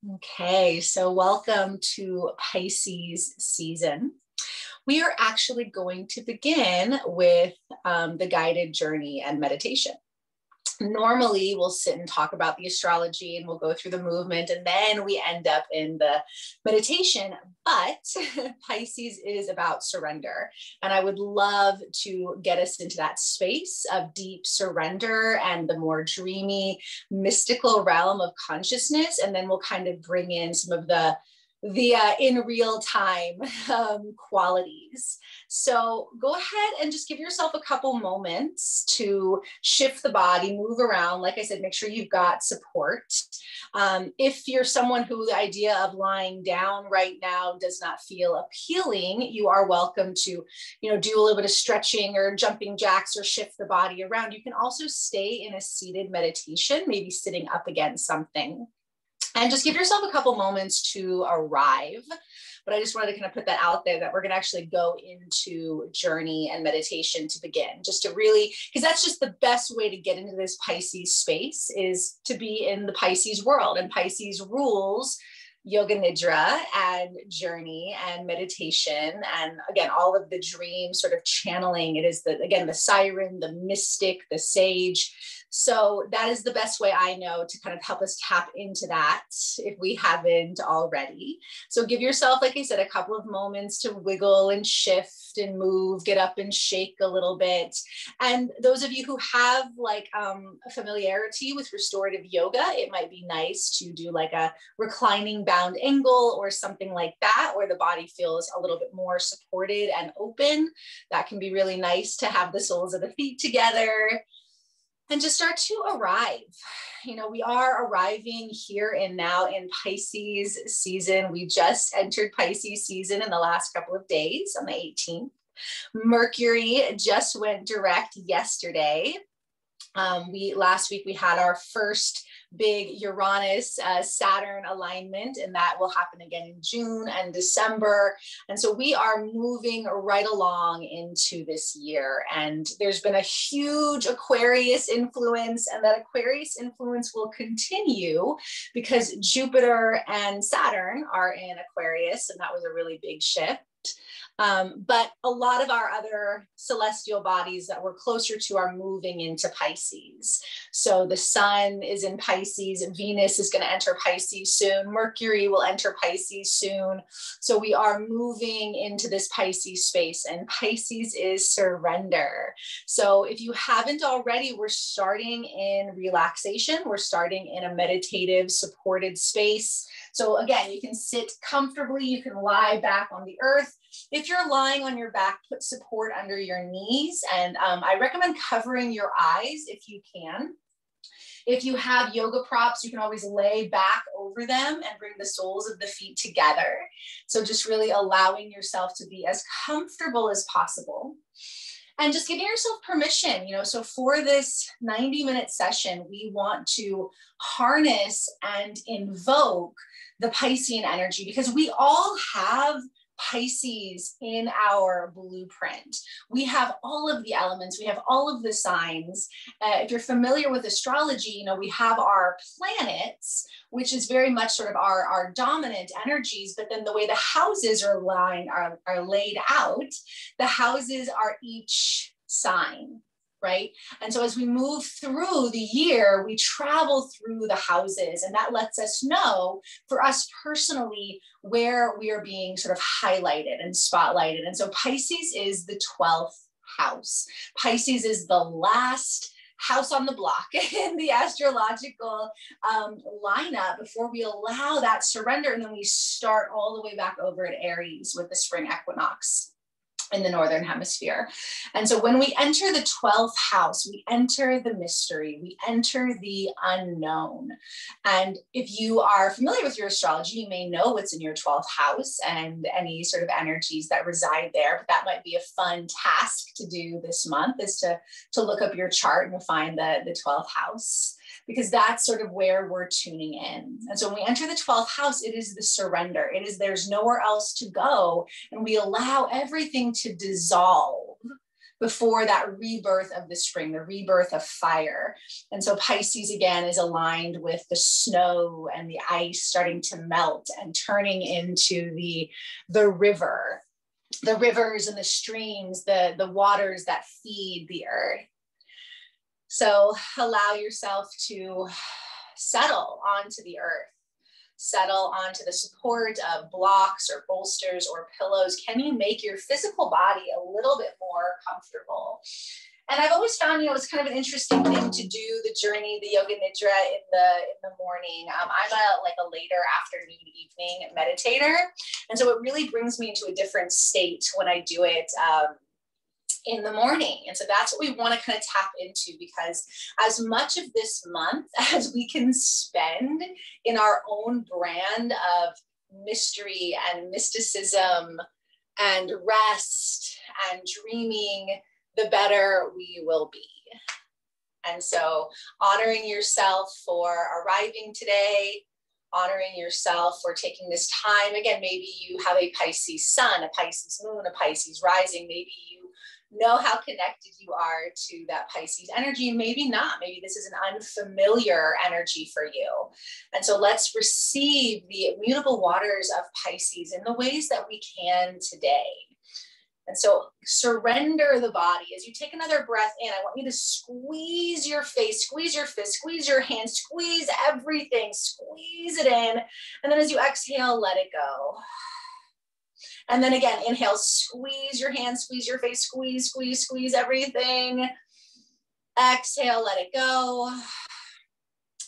Okay, so welcome to Pisces season. We are actually going to begin with the guided journey and meditation. Normally, we'll sit and talk about the astrology and we'll go through the movement and then we end up in the meditation. But Pisces is about surrender. And I would love to get us into that space of deep surrender and the more dreamy, mystical realm of consciousness. And then we'll kind of bring in some of the in real time qualities. So go ahead and just give yourself a couple moments to shift the body, move around. Like I said, make sure you've got support. If you're someone who the idea of lying down right now does not feel appealing, you are welcome to, do a little bit of stretching or jumping jacks or shift the body around. You can also stay in a seated meditation, maybe sitting up against something. And just give yourself a couple moments to arrive. But I just wanted to kind of put that out there that we're going to actually go into journey and meditation to begin, just to really, because that's just the best way to get into this Pisces space is to be in the Pisces world. And Pisces rules yoga nidra and journey and meditation. And again, all of the dream sort of channeling. It is the siren, the mystic, the sage. So that is the best way I know to kind of help us tap into that if we haven't already. So give yourself, like I said, a couple of moments to wiggle and shift and move, get up and shake a little bit. And those of you who have a familiarity with restorative yoga, it might be nice to do like a reclining bound angle or something like that, where the body feels a little bit more supported and open. That can be really nice to have the soles of the feet together. And just start to arrive. We are arriving here and now in Pisces season. We just entered Pisces season in the last couple of days on the 18th. Mercury just went direct yesterday. Last week we had our first big Uranus Saturn alignment, and that will happen again in June and December. And so we are moving right along into this year. And there's been a huge Aquarius influence, and that Aquarius influence will continue because Jupiter and Saturn are in Aquarius, and that was a really big shift. But a lot of our other celestial bodies that we're closer to are moving into Pisces. So the sun is in Pisces, and Venus is going to enter Pisces soon. Mercury will enter Pisces soon. So we are moving into this Pisces space, and Pisces is surrender. So if you haven't already, we're starting in relaxation. We're starting in a meditative supported space. So again, you can sit comfortably, you can lie back on the earth. If you're lying on your back, put support under your knees. And I recommend covering your eyes if you can. If you have yoga props, you can always lay back over them and bring the soles of the feet together. So just really allowing yourself to be as comfortable as possible. And just giving yourself permission, so for this 90-minute session, we want to harness and invoke the Piscean energy, because we all have Pisces in our blueprint. We have all of the elements, we have all of the signs. If you're familiar with astrology, we have our planets, which is very much sort of our dominant energies, but then the way the houses are laid out, the houses are each sign. Right? And so as we move through the year, we travel through the houses, and that lets us know for us personally where we are being sort of highlighted and spotlighted. And so Pisces is the 12th house. Pisces is the last house on the block in the astrological lineup before we allow that surrender. And then we start all the way back over at Aries with the spring equinox in the Northern Hemisphere. And so when we enter the 12th house, we enter the mystery, we enter the unknown. And if you are familiar with your astrology, you may know what's in your 12th house and any sort of energies that reside there. But that might be a fun task to do this month, is to look up your chart and find the 12th house, because that's sort of where we're tuning in. And so when we enter the 12th house, it is the surrender. It is, there's nowhere else to go. And we allow everything to dissolve before that rebirth of the spring, the rebirth of fire. And so Pisces again is aligned with the snow and the ice starting to melt and turning into the river, the rivers and the streams, the waters that feed the earth. So allow yourself to settle onto the earth. Settle onto the support of blocks or bolsters or pillows. Can you make your physical body a little bit more comfortable? And I've always found, it's kind of an interesting thing to do the journey, the yoga nidra in the morning. I'm a later afternoon, evening meditator. And so it really brings me into a different state when I do it in the morning. And so that's what we want to kind of tap into, because as much of this month as we can spend in our own brand of mystery and mysticism and rest and dreaming, the better we will be. And so honoring yourself for arriving today, honoring yourself for taking this time. Again, maybe you have a Pisces sun, a Pisces moon, a Pisces rising. Maybe you know how connected you are to that Pisces energy. Maybe not. Maybe this is an unfamiliar energy for you. And so let's receive the mutable waters of Pisces in the ways that we can today. And so surrender the body. As you take another breath in, I want you to squeeze your face, squeeze your fist, squeeze your hands, squeeze everything, squeeze it in. And then as you exhale, let it go. And then again, inhale, squeeze your hands, squeeze your face, squeeze, squeeze, squeeze everything. Exhale, let it go.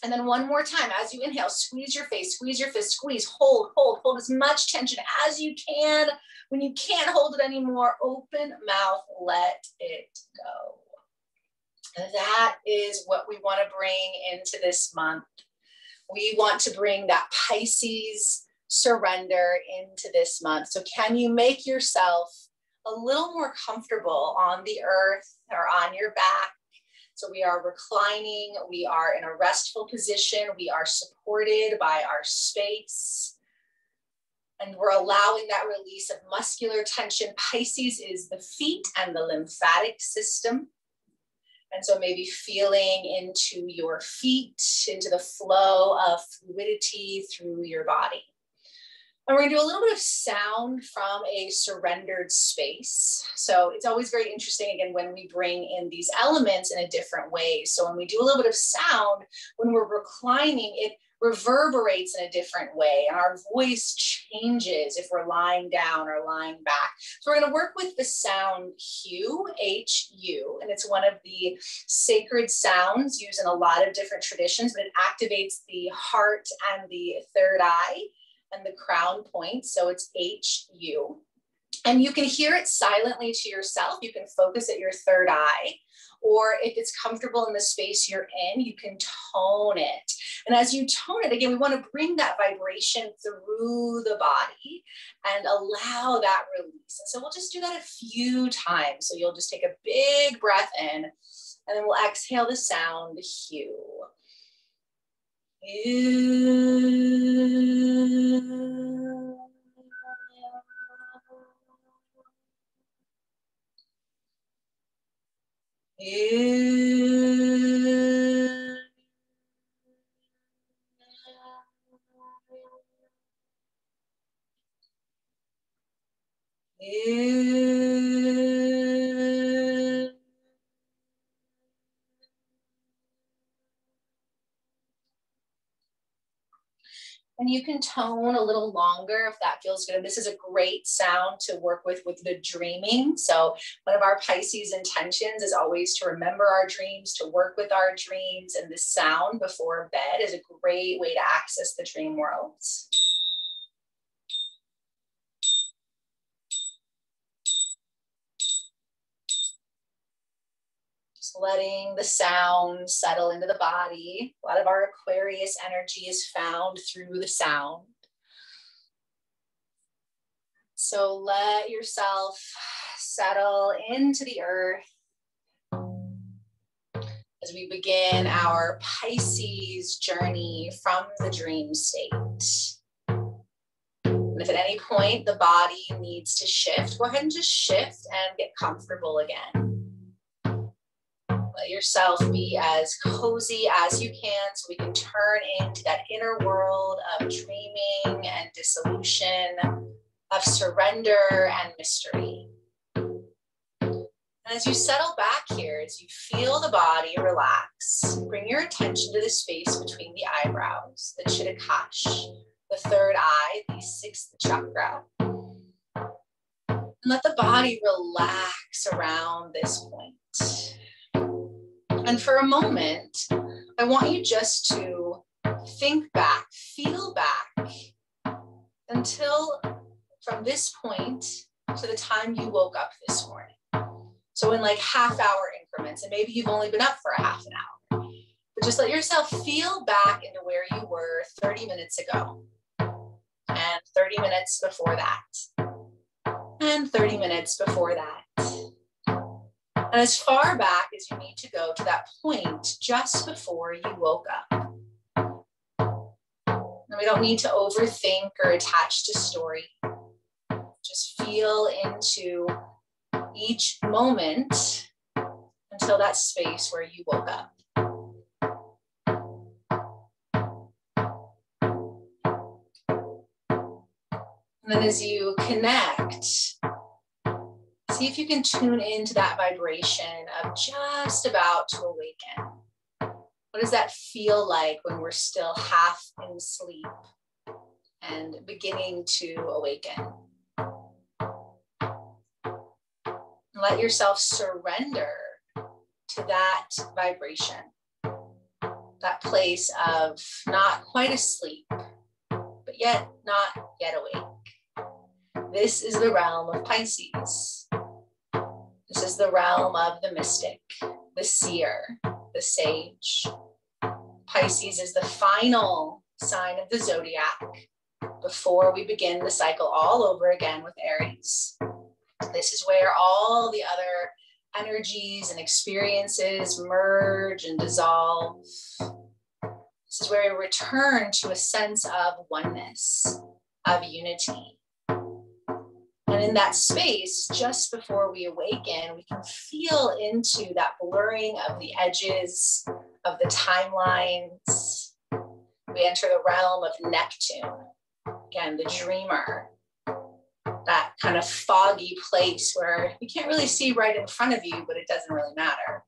And then one more time, as you inhale, squeeze your face, squeeze your fist, squeeze, hold, hold, hold as much tension as you can. When you can't hold it anymore, open mouth, let it go. And that is what we want to bring into this month. We want to bring that Pisces surrender into this month. So can you make yourself a little more comfortable on the earth or on your back? So we are reclining, we are in a restful position, we are supported by our space, and we're allowing that release of muscular tension. Pisces is the feet and the lymphatic system. And so maybe feeling into your feet, into the flow of fluidity through your body. And we're gonna do a little bit of sound from a surrendered space. So it's always very interesting, again, when we bring in these elements in a different way. So when we do a little bit of sound, when we're reclining, it reverberates in a different way. And our voice changes if we're lying down or lying back. So we're gonna work with the sound Hu, H-U, and it's one of the sacred sounds used in a lot of different traditions, but it activates the heart and the third eye and the crown point. So it's H-U. And you can hear it silently to yourself. You can focus at your third eye, or if it's comfortable in the space you're in, you can tone it. And as you tone it, again, we want to bring that vibration through the body and allow that release. And so we'll just do that a few times. So you'll just take a big breath in, and then we'll exhale the sound Hu. And you can tone a little longer if that feels good. And this is a great sound to work with the dreaming. So one of our Pisces intentions is always to remember our dreams, to work with our dreams. And this sound before bed is a great way to access the dream worlds. Letting the sound settle into the body. A lot of our Aquarius energy is found through the sound. So let yourself settle into the earth as we begin our Pisces journey from the dream state. And if at any point the body needs to shift, go ahead and just shift and get comfortable again. Let yourself be as cozy as you can so we can turn into that inner world of dreaming and dissolution, of surrender and mystery. And as you settle back here, as you feel the body relax, bring your attention to the space between the eyebrows, the Chittakash, the third eye, the sixth chakra. And let the body relax around this point. And for a moment, I want you just to think back, feel back until from this point to the time you woke up this morning. So in like half-hour increments, and maybe you've only been up for a half an hour, but just let yourself feel back into where you were 30 minutes ago, and 30 minutes before that, and 30 minutes before that. And as far back as you need to go to that point just before you woke up. And we don't need to overthink or attach to story. Just feel into each moment until that space where you woke up. And then as you connect, see if you can tune into that vibration of just about to awaken. What does that feel like when we're still half in sleep and beginning to awaken? Let yourself surrender to that vibration, that place of not quite asleep, but yet not yet awake. This is the realm of Pisces. This is the realm of the mystic, the seer, the sage. Pisces is the final sign of the zodiac before we begin the cycle all over again with Aries. This is where all the other energies and experiences merge and dissolve. This is where we return to a sense of oneness, of unity. And in that space, just before we awaken, we can feel into that blurring of the edges, of the timelines. We enter the realm of Neptune, again, the dreamer. That kind of foggy place where you can't really see right in front of you, but it doesn't really matter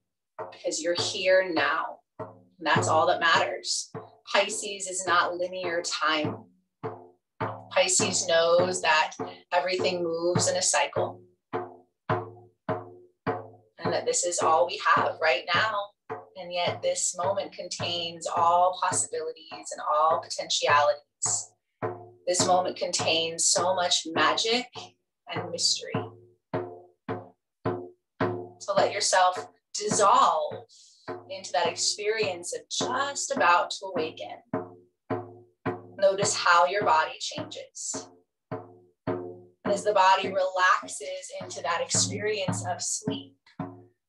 because you're here now. And that's all that matters. Pisces is not linear time. Pisces knows that everything moves in a cycle and that this is all we have right now. And yet this moment contains all possibilities and all potentialities. This moment contains so much magic and mystery. So let yourself dissolve into that experience of just about to awaken. Notice how your body changes. And as the body relaxes into that experience of sleep,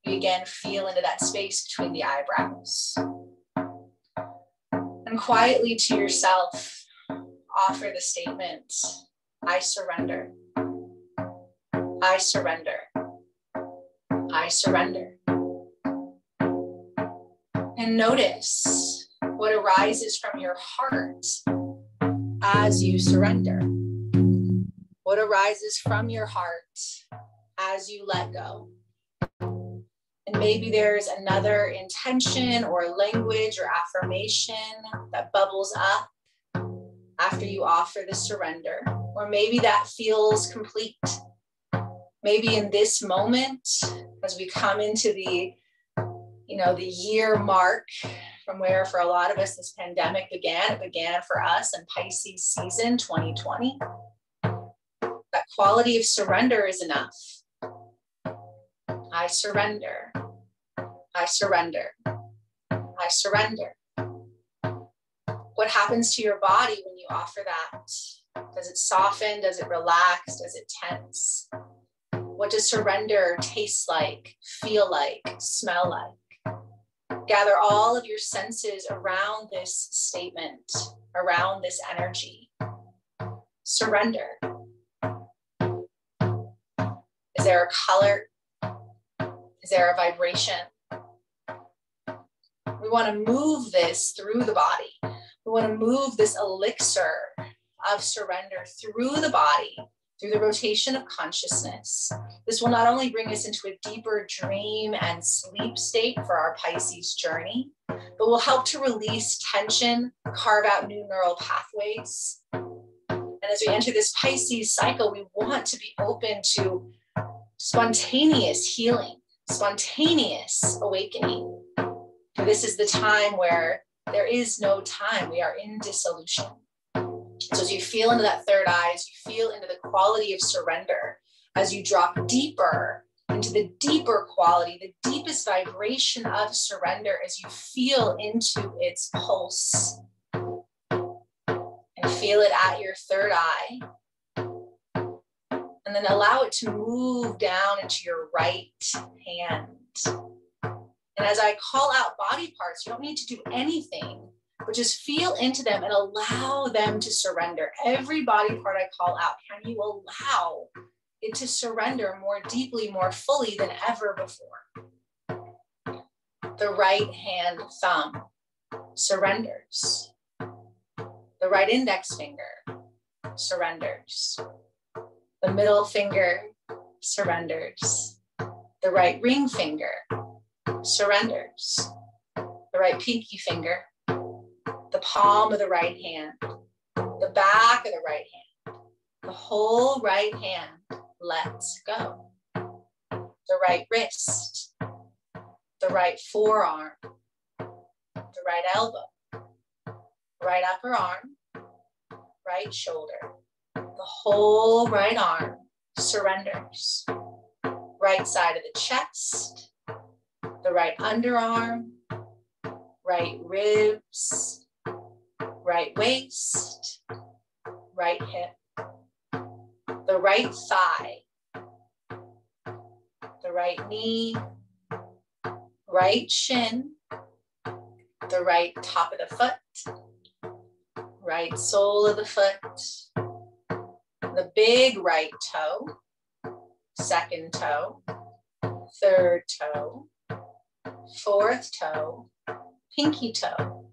you again feel into that space between the eyebrows. And quietly to yourself, offer the statement, I surrender. I surrender. I surrender. And notice what arises from your heart as you surrender. What arises from your heart as you let go. And maybe there's another intention or language or affirmation that bubbles up after you offer the surrender, or maybe that feels complete. Maybe in this moment, as we come into the year mark from where for a lot of us this pandemic began, it began for us in Pisces season 2020. That quality of surrender is enough. I surrender. I surrender. I surrender. What happens to your body when you offer that? Does it soften? Does it relax? Does it tense? What does surrender taste like, feel like, smell like? Gather all of your senses around this statement, around this energy. Surrender. Is there a color? Is there a vibration? want to move this through the body. We want to move this elixir of surrender through the body, through the rotation of consciousness. This will not only bring us into a deeper dream and sleep state for our Pisces journey, but will help to release tension, carve out new neural pathways. And as we enter this Pisces cycle, we want to be open to spontaneous healing, spontaneous awakening. For this is the time where there is no time. We are in dissolution. So as you feel into that third eye, as you feel into the quality of surrender, as you drop deeper into the deeper quality, the deepest vibration of surrender, as you feel into its pulse and feel it at your third eye, and then allow it to move down into your right hand. And as I call out body parts, you don't need to do anything, but just feel into them and allow them to surrender. Every body part I call out, can you allow it to surrender more deeply, more fully than ever before? The right hand thumb surrenders. The right index finger surrenders. The middle finger surrenders. The right ring finger surrenders. The right pinky finger, the palm of the right hand, the back of the right hand, the whole right hand lets go. The right wrist, the right forearm, the right elbow, right upper arm, right shoulder, the whole right arm surrenders. Right side of the chest, the right underarm, right ribs, right waist, right hip, the right thigh, the right knee, right shin, the right top of the foot, right sole of the foot, the big right toe, second toe, third toe, fourth toe, pinky toe.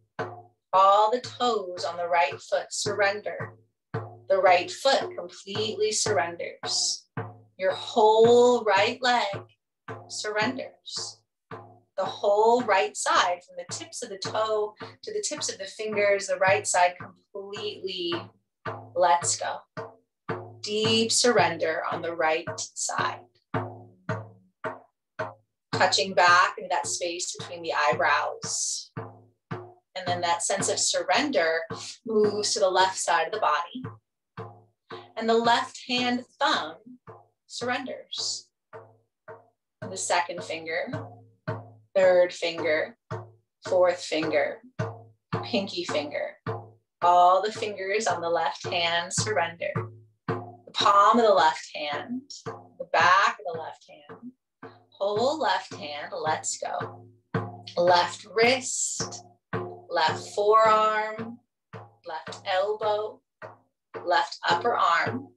All the toes on the right foot surrender. The right foot completely surrenders. Your whole right leg surrenders. The whole right side, from the tips of the toe to the tips of the fingers, the right side completely lets go. Deep surrender on the right side. Touching back into that space between the eyebrows. And then that sense of surrender moves to the left side of the body. And the left hand thumb surrenders. The second finger, third finger, fourth finger, pinky finger. All the fingers on the left hand surrender. The palm of the left hand, the back of the left hand, whole left hand lets go. Left wrist, left forearm, left elbow, left upper arm,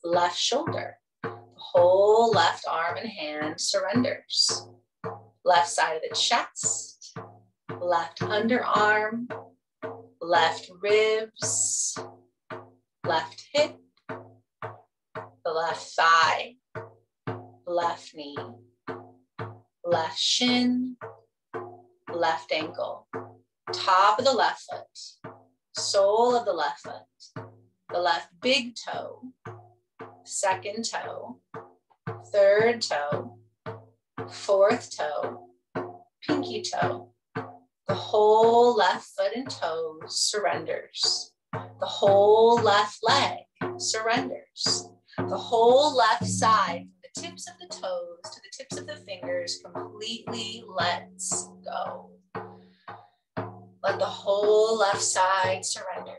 left shoulder. The whole left arm and hand surrenders. Left side of the chest, left underarm, left ribs, left hip, the left thigh, left knee, left shin, left ankle, top of the left foot, sole of the left foot, the left big toe, second toe, third toe, fourth toe, pinky toe. The whole left foot and toes surrenders. The whole left leg surrenders. The whole left side, from the tips of the toes to the tips of the fingers, completely lets go. Let the whole left side surrender.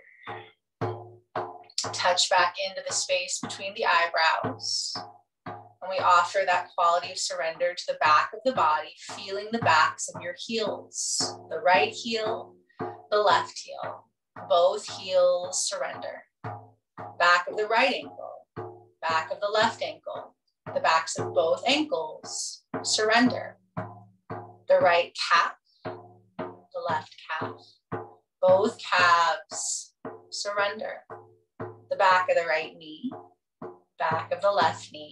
Touch back into the space between the eyebrows. And we offer that quality of surrender to the back of the body, feeling the backs of your heels. The right heel, the left heel. Both heels surrender. Back of the right ankle, back of the left ankle. The backs of both ankles surrender. The right calf, the left calf. Both calves surrender. The back of the right knee, back of the left knee,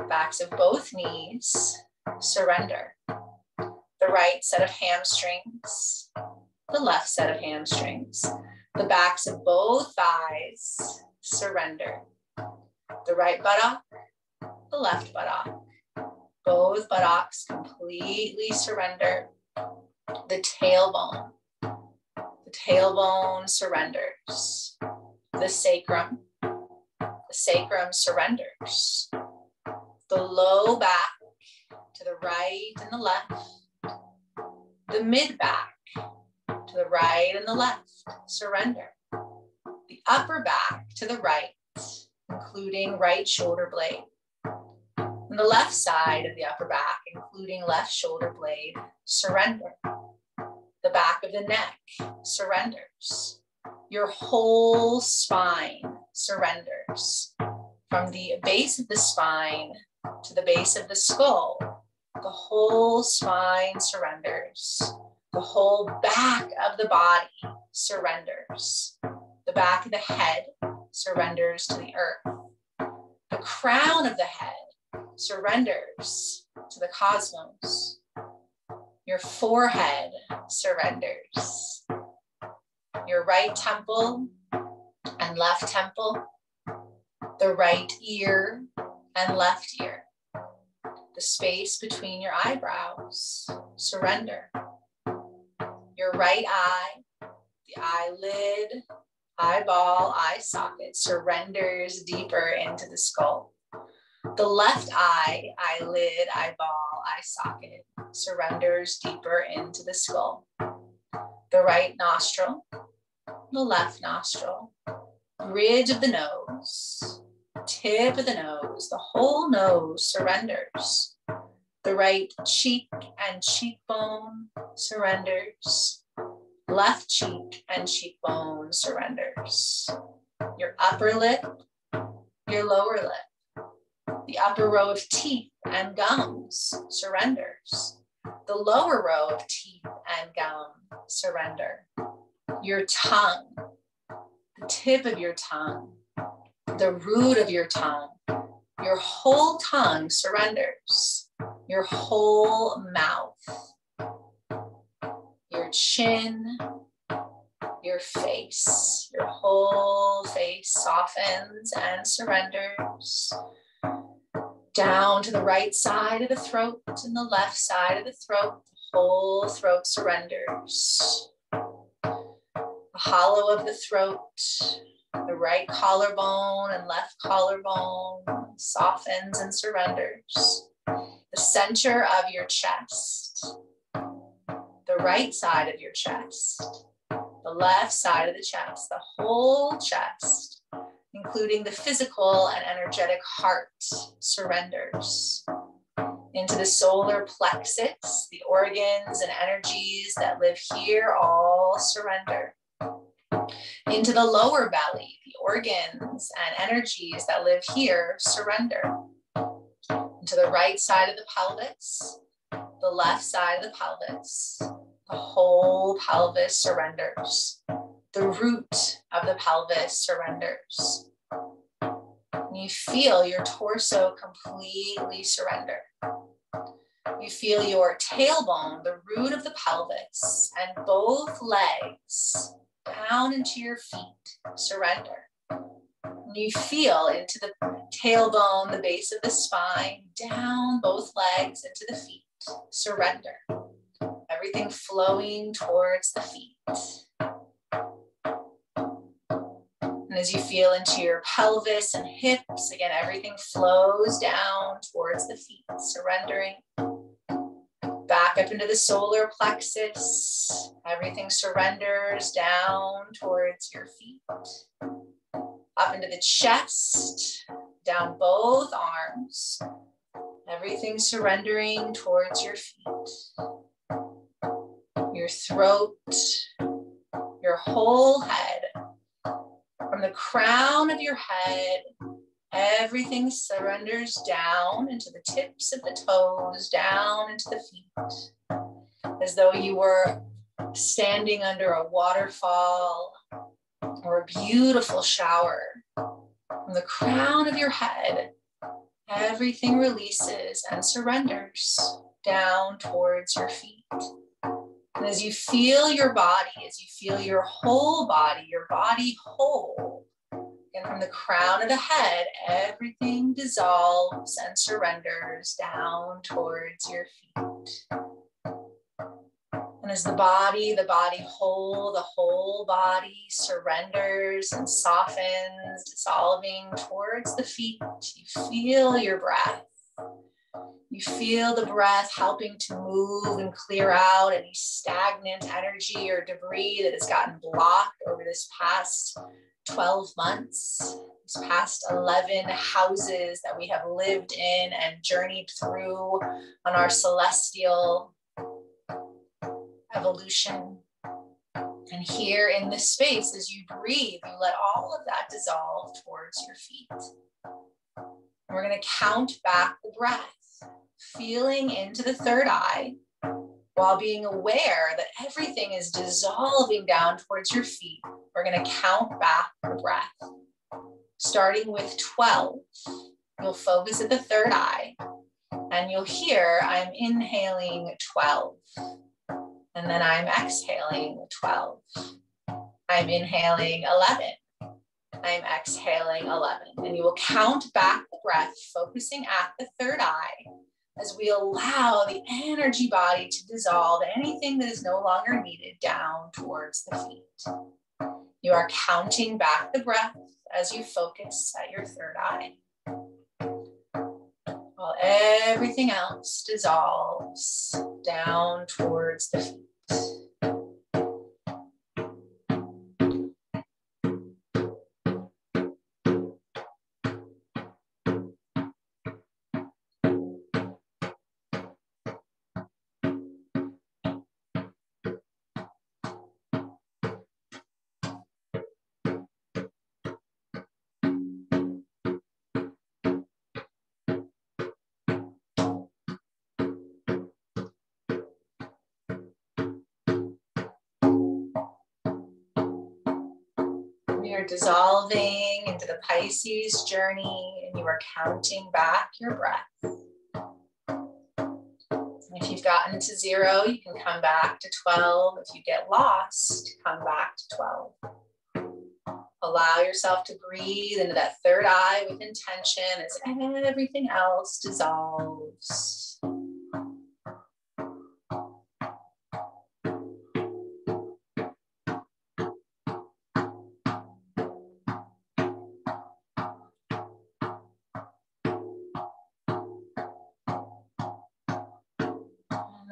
backs of both knees surrender. The right set of hamstrings, the left set of hamstrings, the backs of both thighs surrender. The right buttock, the left buttock, both buttocks completely surrender. The tailbone surrenders. The sacrum surrenders. The low back to the right and the left. The mid back to the right and the left, surrender. The upper back to the right, including right shoulder blade. And the left side of the upper back, including left shoulder blade, surrender. The back of the neck surrenders. Your whole spine surrenders. From the base of the spine to the base of the skull, the whole spine surrenders. The whole back of the body surrenders. The back of the head surrenders to the earth. The crown of the head surrenders to the cosmos. Your forehead surrenders. Your right temple and left temple. The right ear and left ear. The space between your eyebrows surrender. Your right eye, the eyelid, eyeball, eye socket surrenders deeper into the skull. The left eye, eyelid, eyeball, eye socket surrenders deeper into the skull. The right nostril, the left nostril, bridge of the nose, tip of the nose, the whole nose surrenders. The right cheek and cheekbone surrenders. Left cheek and cheekbone surrenders. Your upper lip, your lower lip. The upper row of teeth and gums surrenders. The lower row of teeth and gum surrender. Your tongue, the tip of your tongue, the root of your tongue, your whole tongue surrenders. Your whole mouth, your chin, your face, your whole face softens and surrenders. Down to the right side of the throat and the left side of the throat, the whole throat surrenders. The hollow of the throat, the right collarbone and left collarbone softens and surrenders. The center of your chest, the right side of your chest, the left side of the chest, the whole chest, including the physical and energetic heart, surrenders. Into the solar plexus, the organs and energies that live here all surrender. Into the lower belly, the organs and energies that live here surrender. To the right side of the pelvis, the left side of the pelvis, the whole pelvis surrenders. The root of the pelvis surrenders. And you feel your torso completely surrender. You feel your tailbone, the root of the pelvis, and both legs down into your feet surrender. You feel into the tailbone, the base of the spine, down both legs into the feet. Surrender. Everything flowing towards the feet. And as you feel into your pelvis and hips, again, everything flows down towards the feet, surrendering. Back up into the solar plexus. Everything surrenders down towards your feet. Up into the chest, down both arms. Everything surrendering towards your feet. Your throat, your whole head. From the crown of your head, everything surrenders down into the tips of the toes, down into the feet. As though you were standing under a waterfall or a beautiful shower. From the crown of your head, everything releases and surrenders down towards your feet. And as you feel your body, as you feel your body whole, and from the crown of the head, everything dissolves and surrenders down towards your feet. And as the whole body surrenders and softens, dissolving towards the feet, you feel your breath. You feel the breath helping to move and clear out any stagnant energy or debris that has gotten blocked over this past 12 months, these past 11 houses that we have lived in and journeyed through on our celestial evolution. And here in this space, as you breathe, you let all of that dissolve towards your feet. And we're going to count back the breath, feeling into the third eye while being aware that everything is dissolving down towards your feet. We're going to count back the breath. Starting with 12, you'll focus at the third eye and you'll hear I'm inhaling 12. And then I'm exhaling 12. I'm inhaling 11. I'm exhaling 11. And you will count back the breath, focusing at the third eye as we allow the energy body to dissolve anything that is no longer needed down towards the feet. You are counting back the breath as you focus at your third eye, while everything else dissolves down towards the feet. You're dissolving into the Pisces journey and you are counting back your breath. And if you've gotten to 0, you can come back to 12. If you get lost, come back to 12. Allow yourself to breathe into that third eye with intention as everything else dissolves.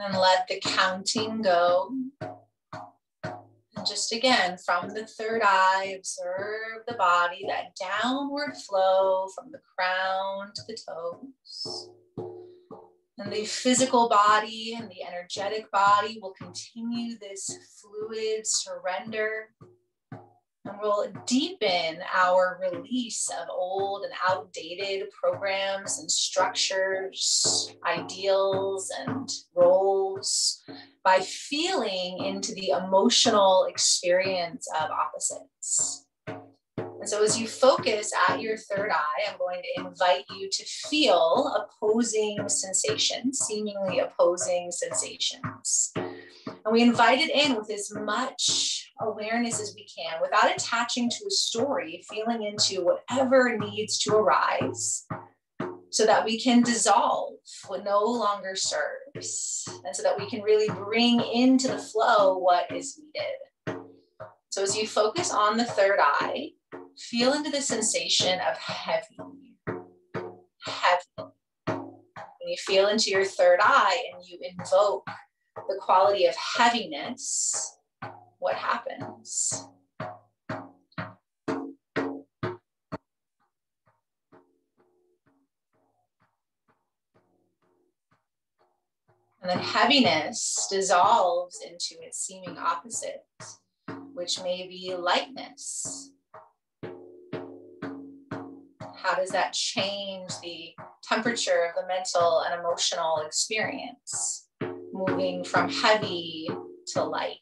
And then let the counting go. And just again, from the third eye, observe the body, that downward flow from the crown to the toes. And the physical body and the energetic body will continue this fluid surrender. And we'll deepen our release of old and outdated programs and structures, ideals and roles by feeling into the emotional experience of opposites. And so as you focus at your third eye, I'm going to invite you to feel opposing sensations, seemingly opposing sensations. And we invite it in with as much awareness as we can without attaching to a story, feeling into whatever needs to arise so that we can dissolve what no longer serves and so that we can really bring into the flow what is needed. So as you focus on the third eye, feel into the sensation of heavy. When you feel into your third eye and you invoke the quality of heaviness, what happens? And then heaviness dissolves into its seeming opposite, which may be lightness. How does that change the temperature of the mental and emotional experience? Moving from heavy to light.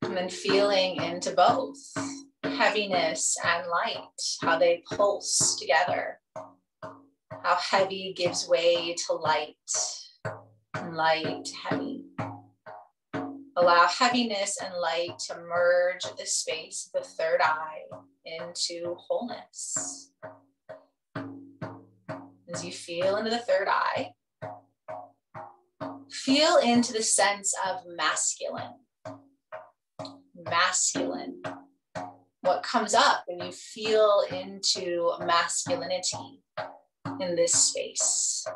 And then feeling into both heaviness and light, how they pulse together, how heavy gives way to light, and light, heavy. Allow heaviness and light to merge the space, the third eye, into wholeness. As you feel into the third eye, feel into the sense of masculine. Masculine. What comes up when you feel into masculinity in this space?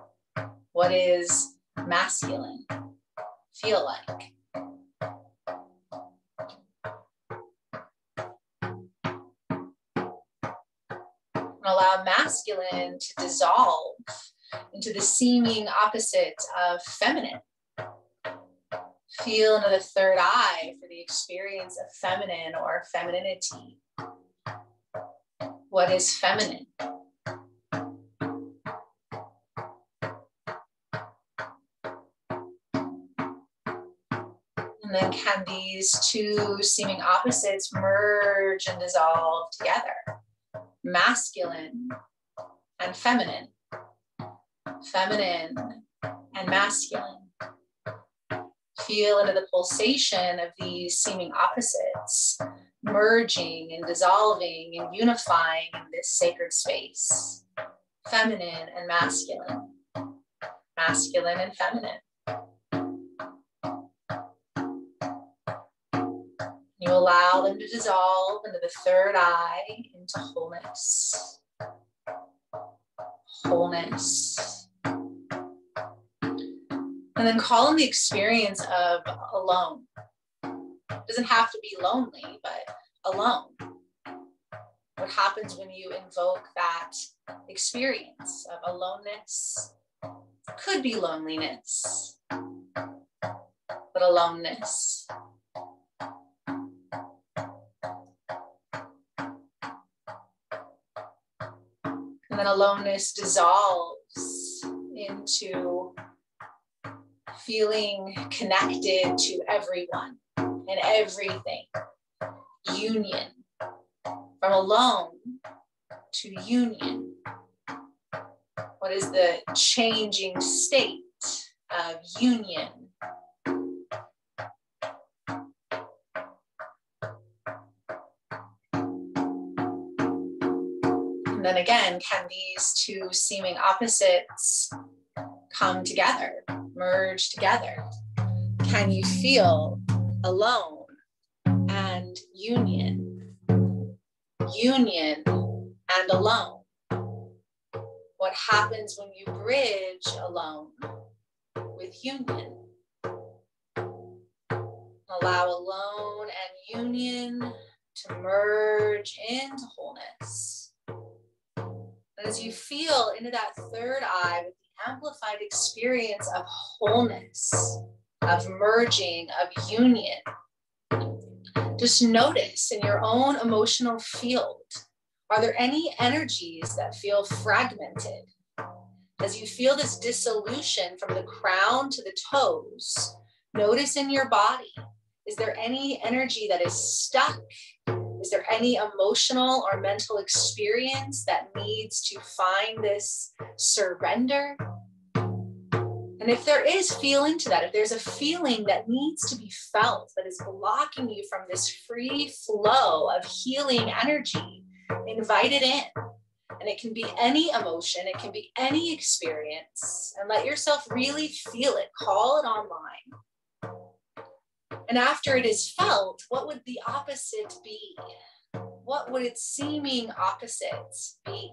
What is masculine feel like? And allow masculine to dissolve into the seeming opposite of feminine. Feel into the third eye for the experience of feminine or femininity. What is feminine? And then can these two seeming opposites merge and dissolve together? Masculine and feminine. Feminine and masculine. Feel into the pulsation of these seeming opposites, merging and dissolving and unifying in this sacred space. Feminine and masculine. Masculine and feminine. You allow them to dissolve into the third eye, into wholeness. Wholeness. And then call in the experience of alone. It doesn't have to be lonely, but alone. What happens when you invoke that experience of aloneness? Could be loneliness, but aloneness. And then aloneness dissolves into feeling connected to everyone and everything. Union. From alone to union. What is the changing state of union? And then again, can these two seeming opposites come together? Merge together? Can you feel alone and union? Union and alone? What happens when you bridge alone with union? Allow alone and union to merge into wholeness. And as you feel into that third eye with the amplified experience of wholeness, of merging, of union, just notice in your own emotional field, are there any energies that feel fragmented? As you feel this dissolution from the crown to the toes, notice in your body, is there any energy that is stuck? Is there any emotional or mental experience that needs to find this surrender? And if there is feeling to that, if there's a feeling that needs to be felt, that is blocking you from this free flow of healing energy, invite it in. And it can be any emotion, it can be any experience, and let yourself really feel it, call it online. And after it is felt, what would the opposite be? What would its seeming opposites be?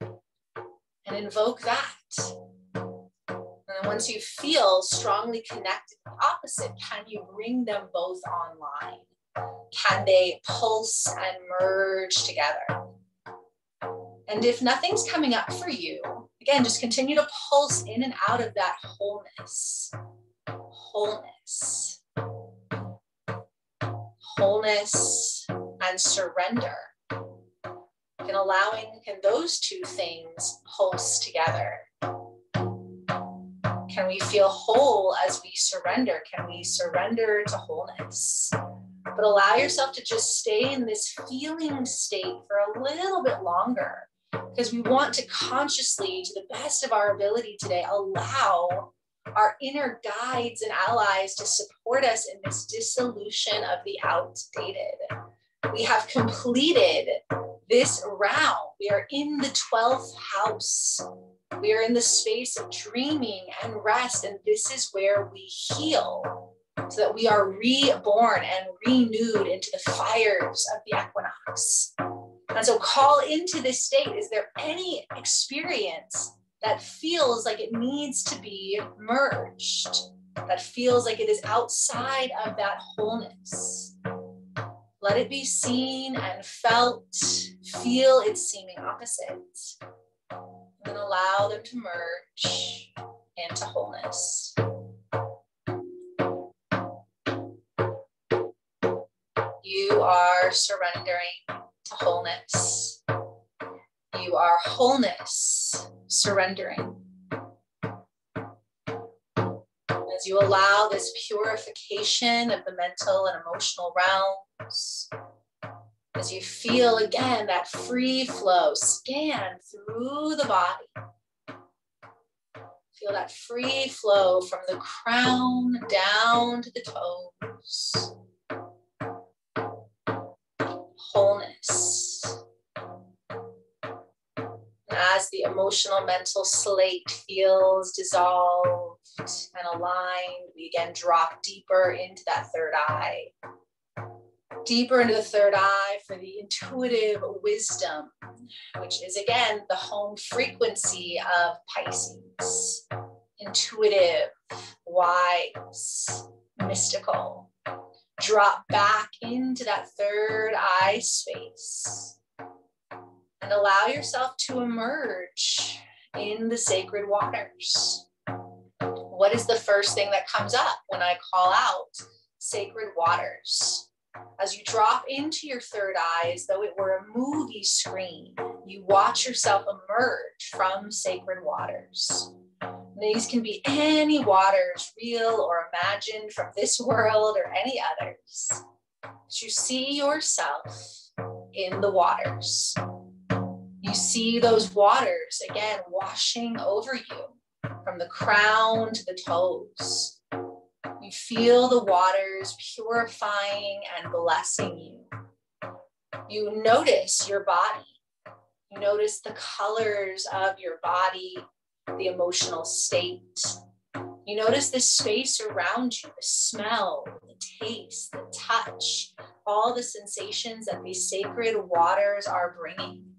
And invoke that. And once you feel strongly connected to the opposite, can you bring them both online? Can they pulse and merge together? And if nothing's coming up for you, again, just continue to pulse in and out of that wholeness. Wholeness. Wholeness and surrender. Can those two things pulse together? Can we feel whole as we surrender? Can we surrender to wholeness? But allow yourself to just stay in this feeling state for a little bit longer, because we want to consciously, to the best of our ability today, allow our inner guides and allies to support us in this dissolution of the outdated. We have completed this round. We are in the 12th house. We are in the space of dreaming and rest, and this is where we heal so that we are reborn and renewed into the fires of the equinox. And so call into this state. Is there any experience that feels like it needs to be merged, that feels like it is outside of that wholeness? Let it be seen and felt. Feel its seeming opposite. And allow them to merge into wholeness. You are surrendering to wholeness. You are wholeness surrendering. As you allow this purification of the mental and emotional realms, as you feel again that free flow, scan through the body. Feel that free flow from the crown down to the toes. Wholeness. And as the emotional mental slate feels dissolved and aligned, we again drop deeper into that third eye. Deeper into the third eye for the intuitive wisdom, which is again the home frequency of Pisces. Intuitive, wise, mystical. Drop back into that third eye space and allow yourself to emerge in the sacred waters. What is the first thing that comes up when I call out sacred waters? As you drop into your third eye as though it were a movie screen, you watch yourself emerge from sacred waters. These can be any waters, real or imagined, from this world or any others. But you see yourself in the waters. You see those waters, again, washing over you from the crown to the toes. You feel the waters purifying and blessing you. You notice your body. You notice the colors of your body, the emotional state. You notice the space around you, the smell, the taste, the touch, all the sensations that these sacred waters are bringing.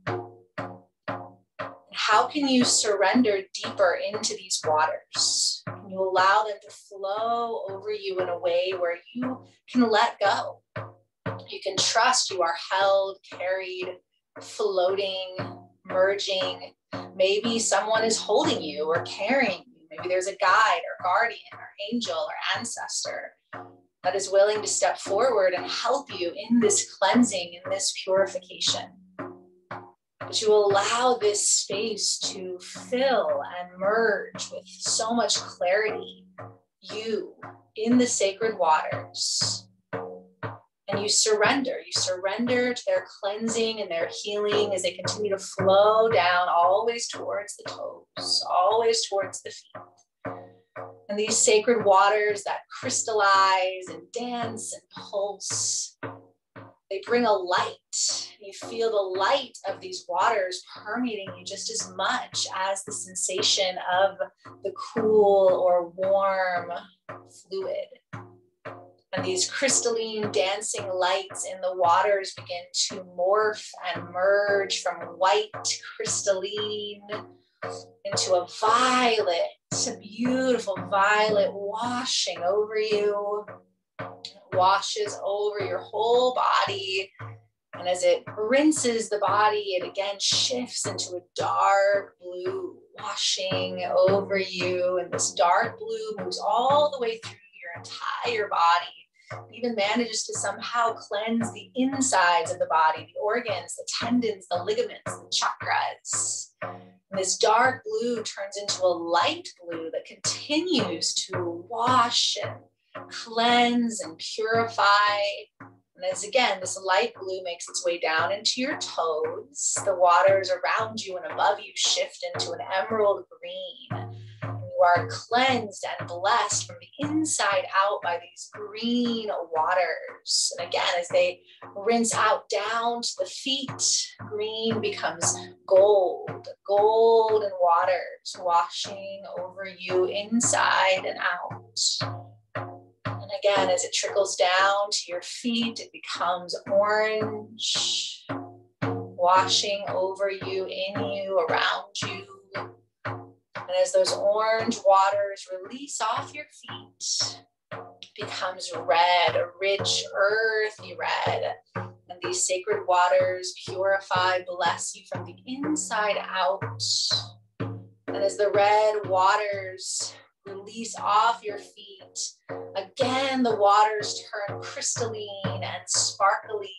How can you surrender deeper into these waters? Can you allow them to flow over you in a way where you can let go? You can trust you are held, carried, floating, merging. Maybe someone is holding you or carrying you. Maybe there's a guide or guardian or angel or ancestor that is willing to step forward and help you in this cleansing, in this purification. But you allow this space to fill and merge with so much clarity, you in the sacred waters. And you surrender to their cleansing and their healing as they continue to flow down, always towards the toes, always towards the feet. And these sacred waters that crystallize and dance and pulse, they bring a light. You feel the light of these waters permeating you just as much as the sensation of the cool or warm fluid. And these crystalline dancing lights in the waters begin to morph and merge from white crystalline into a violet, a beautiful violet washing over you. It washes over your whole body. And as it rinses the body, it again shifts into a dark blue, washing over you. And this dark blue moves all the way through your entire body, even manages to somehow cleanse the insides of the body, the organs, the tendons, the ligaments, the chakras. And this dark blue turns into a light blue that continues to wash and cleanse and purify. And as again, this light blue makes its way down into your toes, the waters around you and above you shift into an emerald green. You are cleansed and blessed from the inside out by these green waters. And again, as they rinse out down to the feet, green becomes gold, golden waters washing over you inside and out. And again, as it trickles down to your feet, it becomes orange, washing over you, in you, around you. And as those orange waters release off your feet, it becomes red, a rich, earthy red. And these sacred waters purify, bless you from the inside out. And as the red waters release off your feet, again, the waters turn crystalline and sparkling.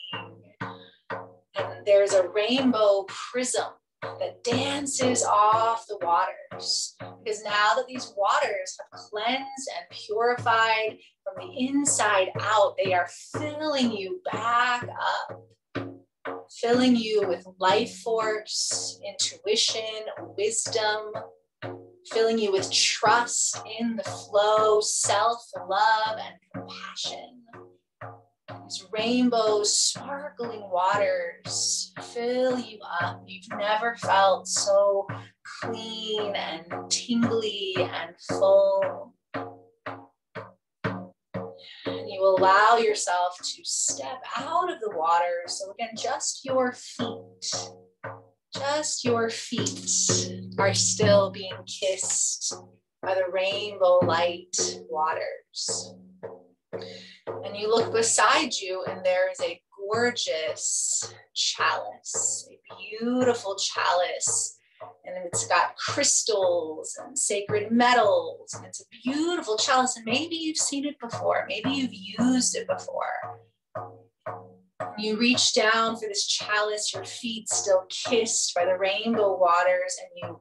And there's a rainbow prism that dances off the waters. Because now that these waters have cleansed and purified from the inside out, they are filling you back up, filling you with life force, intuition, wisdom, filling you with trust in the flow, self-love, and compassion. These rainbow sparkling waters fill you up. You've never felt so clean and tingly and full. And you allow yourself to step out of the water. So again, just your feet are still being kissed by the rainbow light waters. And you look beside you and there is a gorgeous chalice, a beautiful chalice. And it's got crystals and sacred metals. And it's a beautiful chalice. And maybe you've seen it before. Maybe you've used it before. You reach down for this chalice, your feet still kissed by the rainbow waters, and you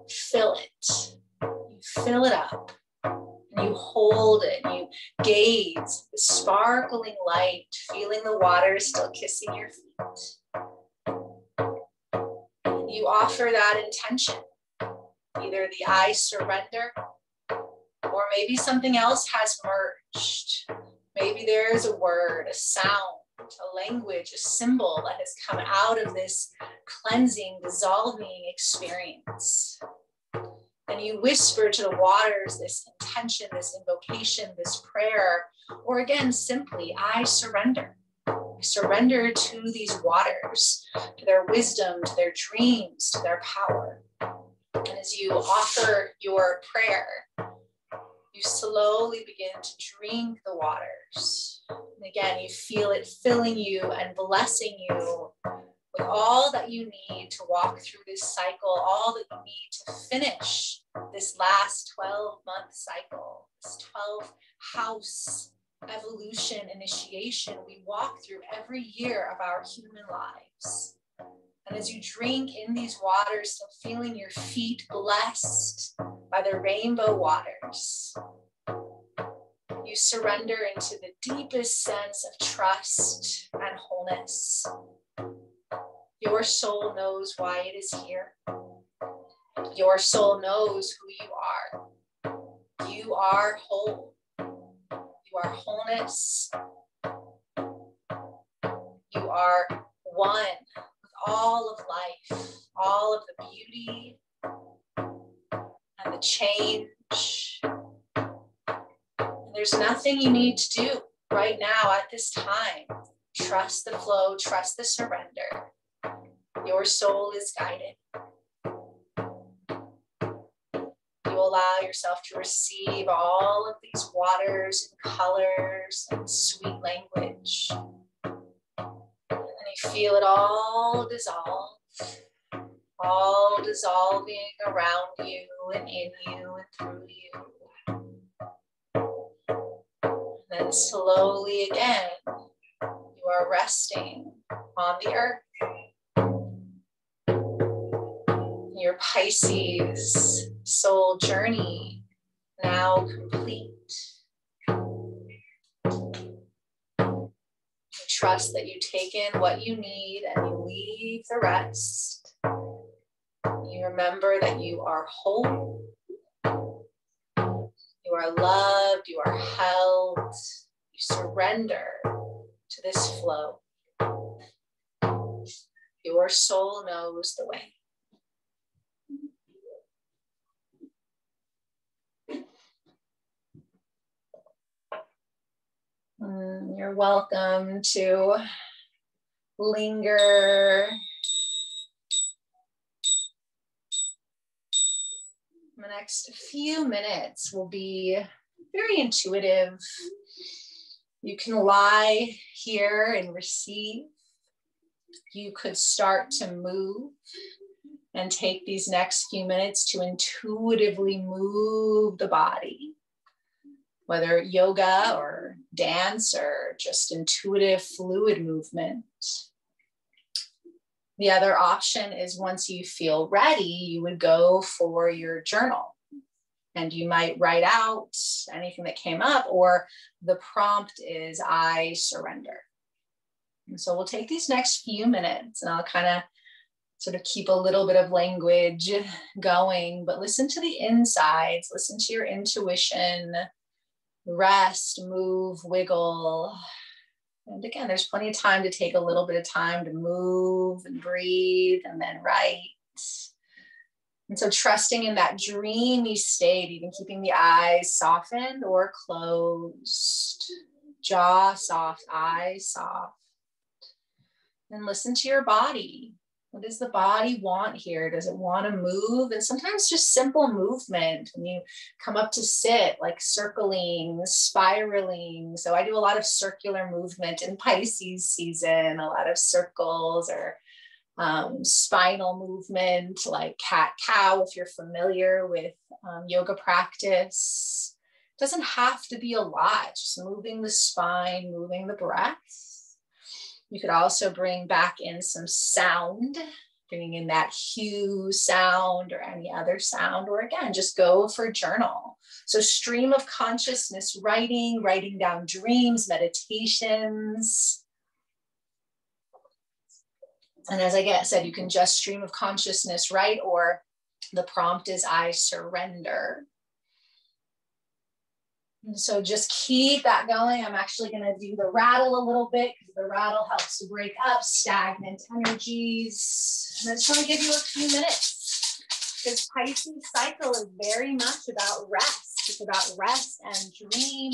fill it. You fill it up. And you hold it, and you gaze, the sparkling light, feeling the water still kissing your feet. And you offer that intention, either the I surrender, or maybe something else has merged. Maybe there's a word, a sound, a language, a symbol that has come out of this cleansing, dissolving experience. And you whisper to the waters this intention, this invocation, this prayer, or again, simply, I surrender. I surrender to these waters, to their wisdom, to their dreams, to their power. And as you offer your prayer, you slowly begin to drink the waters. And again, you feel it filling you and blessing you with all that you need to walk through this cycle, all that you need to finish this last 12-month cycle, this 12-house evolution initiation we walk through every year of our human lives. And as you drink in these waters, still feeling your feet blessed by the rainbow waters, you surrender into the deepest sense of trust and wholeness. Your soul knows why it is here. Your soul knows who you are. You are whole. You are wholeness. You are one with all of life, all of the beauty and the change. And there's nothing you need to do right now at this time. Trust the flow, trust the surrender. Your soul is guided. You allow yourself to receive all of these waters and colors and sweet language. And you feel it all dissolve, all dissolving around you and in you and through you. And And slowly again, you are resting on the earth. Your Pisces soul journey now complete. Trust that you take in what you need and you leave the rest. You remember that you are whole. You are loved. You are held. You surrender to this flow. Your soul knows the way. You're welcome to linger. The next few minutes will be very intuitive. You can lie here and receive. You could start to move and take these next few minutes to intuitively move the body. Whether yoga or dance or just intuitive fluid movement. The other option is once you feel ready, you would go for your journal. And you might write out anything that came up, or the prompt is I surrender. And so we'll take these next few minutes and I'll kind of sort of keep a little bit of language going, but listen to the insides, listen to your intuition. Rest, move, wiggle. And again, there's plenty of time to take a little bit of time to move and breathe and then write. And so trusting in that dreamy state, even keeping the eyes softened or closed, jaw soft, eyes soft. And listen to your body. What does the body want here? Does it want to move? And sometimes just simple movement. When you come up to sit, like circling, spiraling. So I do a lot of circular movement in Pisces season, a lot of circles or spinal movement, like cat-cow, if you're familiar with yoga practice. It doesn't have to be a lot, just moving the spine, moving the breath. You could also bring back in some sound, bringing in that hue sound or any other sound, or again, just go for journal. So stream of consciousness, writing down dreams, meditations. And as I said, you can just stream of consciousness, write, or the prompt is I surrender. And so just keep that going. I'm actually going to do the rattle a little bit because the rattle helps to break up stagnant energies. And I just want to give you a few minutes because Pisces cycle is very much about rest. It's about rest and dream.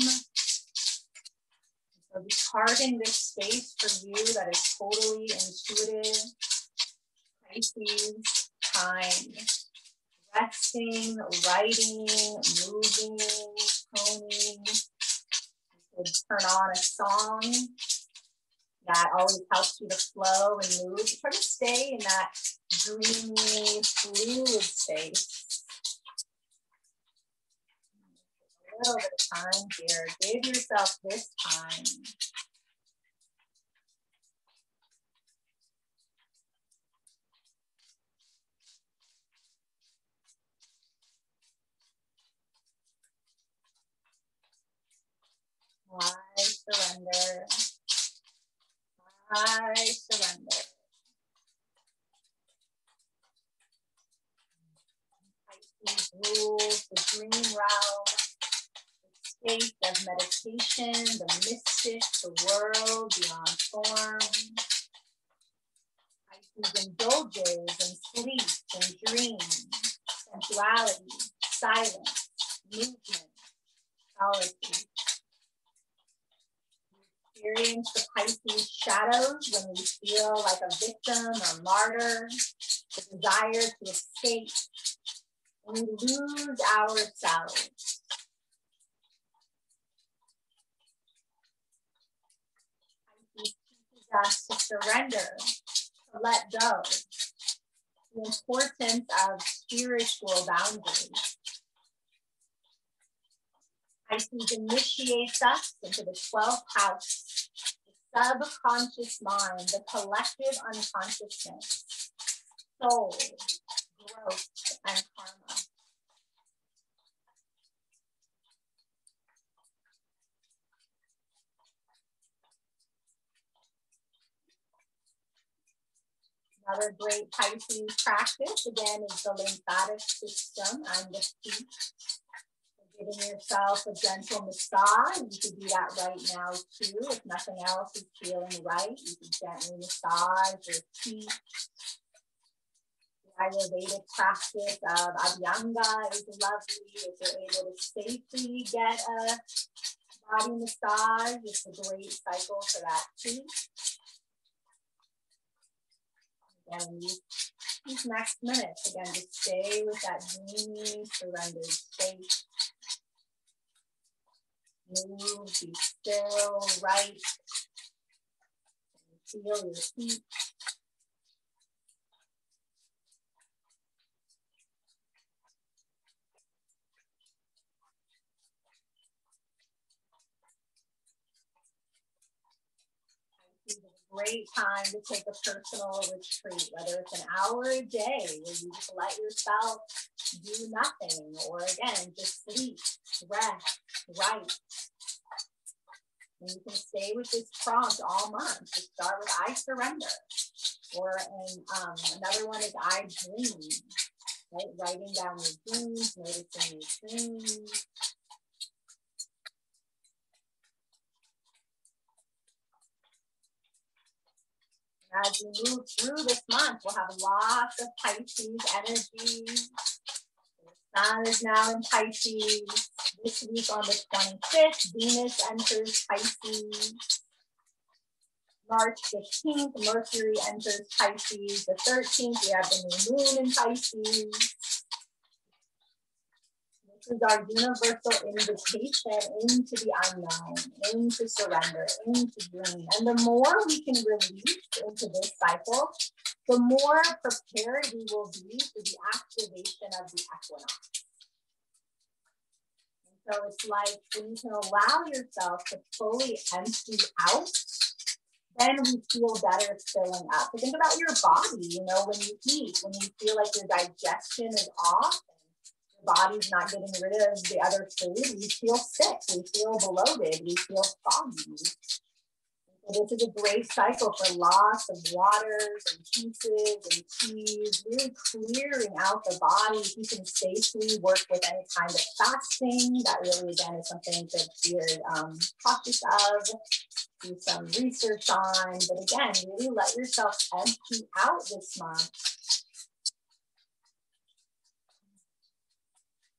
So just carving this space for you that is totally intuitive. Pisces time. Resting, writing, moving, toning. You could turn on a song that always helps you to flow and move. Try to stay in that dreamy, fluid space. A little bit of time here. Give yourself this time. I surrender. I surrender. Pisces rules the dream realm, the state of meditation, the mystic, the world beyond form. Pisces indulges in sleep and dreams, sensuality, silence, movement, solitude. Experience the Pisces shadows when we feel like a victim or martyr, the desire to escape, when we lose ourselves. Pisces teaches us to surrender, to let go, the importance of spiritual boundaries. Pisces initiates us into the 12th house, the subconscious mind, the collective unconsciousness, soul, growth, and karma. Another great Pisces practice, again, is the lymphatic system and the feet. Giving yourself a gentle massage. You could do that right now too. If nothing else is feeling right, you can gently massage your feet. The Ayurvedic practice of Abhyanga is lovely. If you're able to safely get a body massage, it's a great cycle for that too. Again, these next minutes, again, just stay with that dreamy, surrendered state. Move, be still, right. Feel your feet. It's a great time to take a personal retreat, whether it's an hour a day where you just let yourself do nothing, or again, just sleep, rest, write. And you can stay with this prompt all month. Just start with I surrender. Or another one is I dream. Right? Writing down your dreams, noticing your dreams. As we move through this month, we'll have lots of Pisces energy. The sun is now in Pisces. This week on the 25th, Venus enters Pisces. March 15th, Mercury enters Pisces. The 13th, we have the new moon in Pisces. This is our universal invitation into the unknown, into surrender, into dream. And the more we can release into this cycle, the more prepared we will be for the activation of the equinox. And so it's like when you can allow yourself to fully empty out, then we feel better filling up. So think about your body, you know, when you eat, when you feel like your digestion is off, body's not getting rid of the other food, we feel sick, we feel bloated, we feel foggy. So this is a great cycle for lots of waters and juices and teas, really clearing out the body. If you can safely work with any kind of fasting, that really, again, is something to be cautious of, do some research on. But again, really let yourself empty out this month.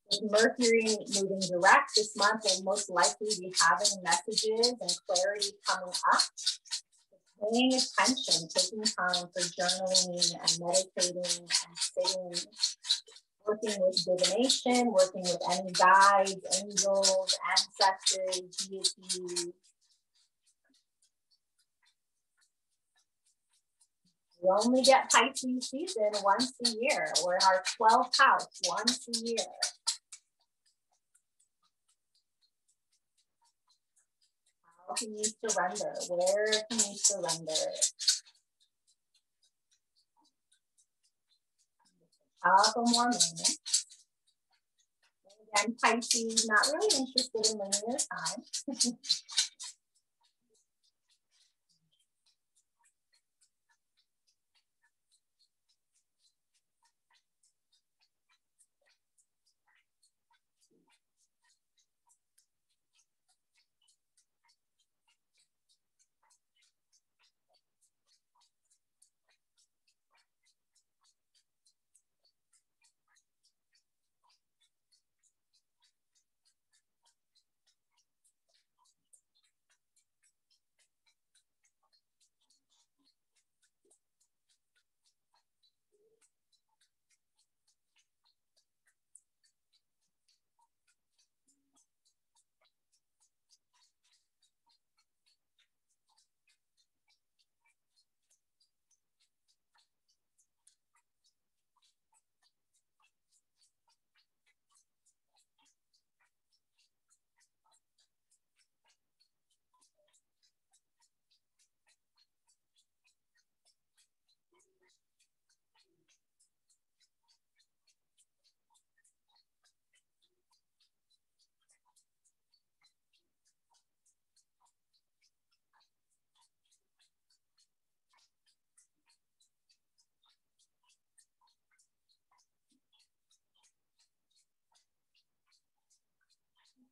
With Mercury moving direct this month, we'll most likely be having messages and clarity coming up. Paying attention, taking time for journaling and meditating and sitting, working with divination, working with any guides, angels, ancestors, deities. We only get Pisces season once a year. We're in our 12th house once a year. How can you surrender? Where can you surrender? Powerful more moment. Again, Pisces, not really interested in linear time.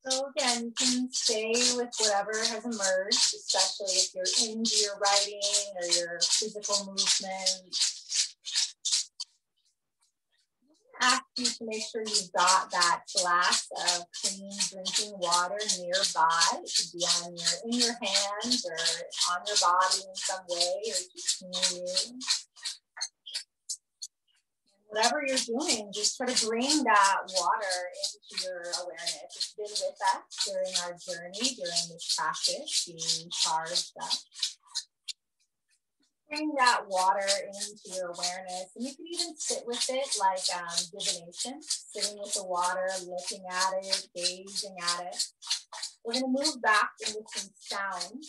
So again, you can stay with whatever has emerged, especially if you're into your writing or your physical movement. Ask you to make sure you've got that glass of clean drinking water nearby. It could be in your hands or on your body in some way, or just near you. Whatever you're doing, just try to bring that water into your awareness. It's been with us during our journey, during this practice, being charged up. Bring that water into your awareness, and you can even sit with it like divination, sitting with the water, looking at it, gazing at it. We're going to move back into some sound.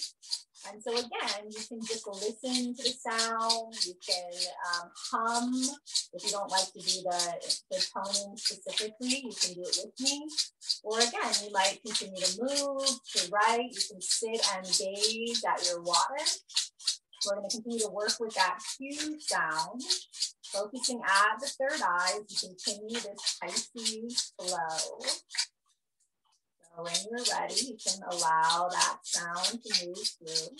And so again, you can just listen to the sound. You can hum. If you don't like to do the toning specifically, you can do it with me. Or again, you might continue to move, to write. You can sit and gaze at your water. We're going to continue to work with that cue sound, focusing at the third eye as you continue this Pisces flow. So when you're ready, you can allow that sound to move through.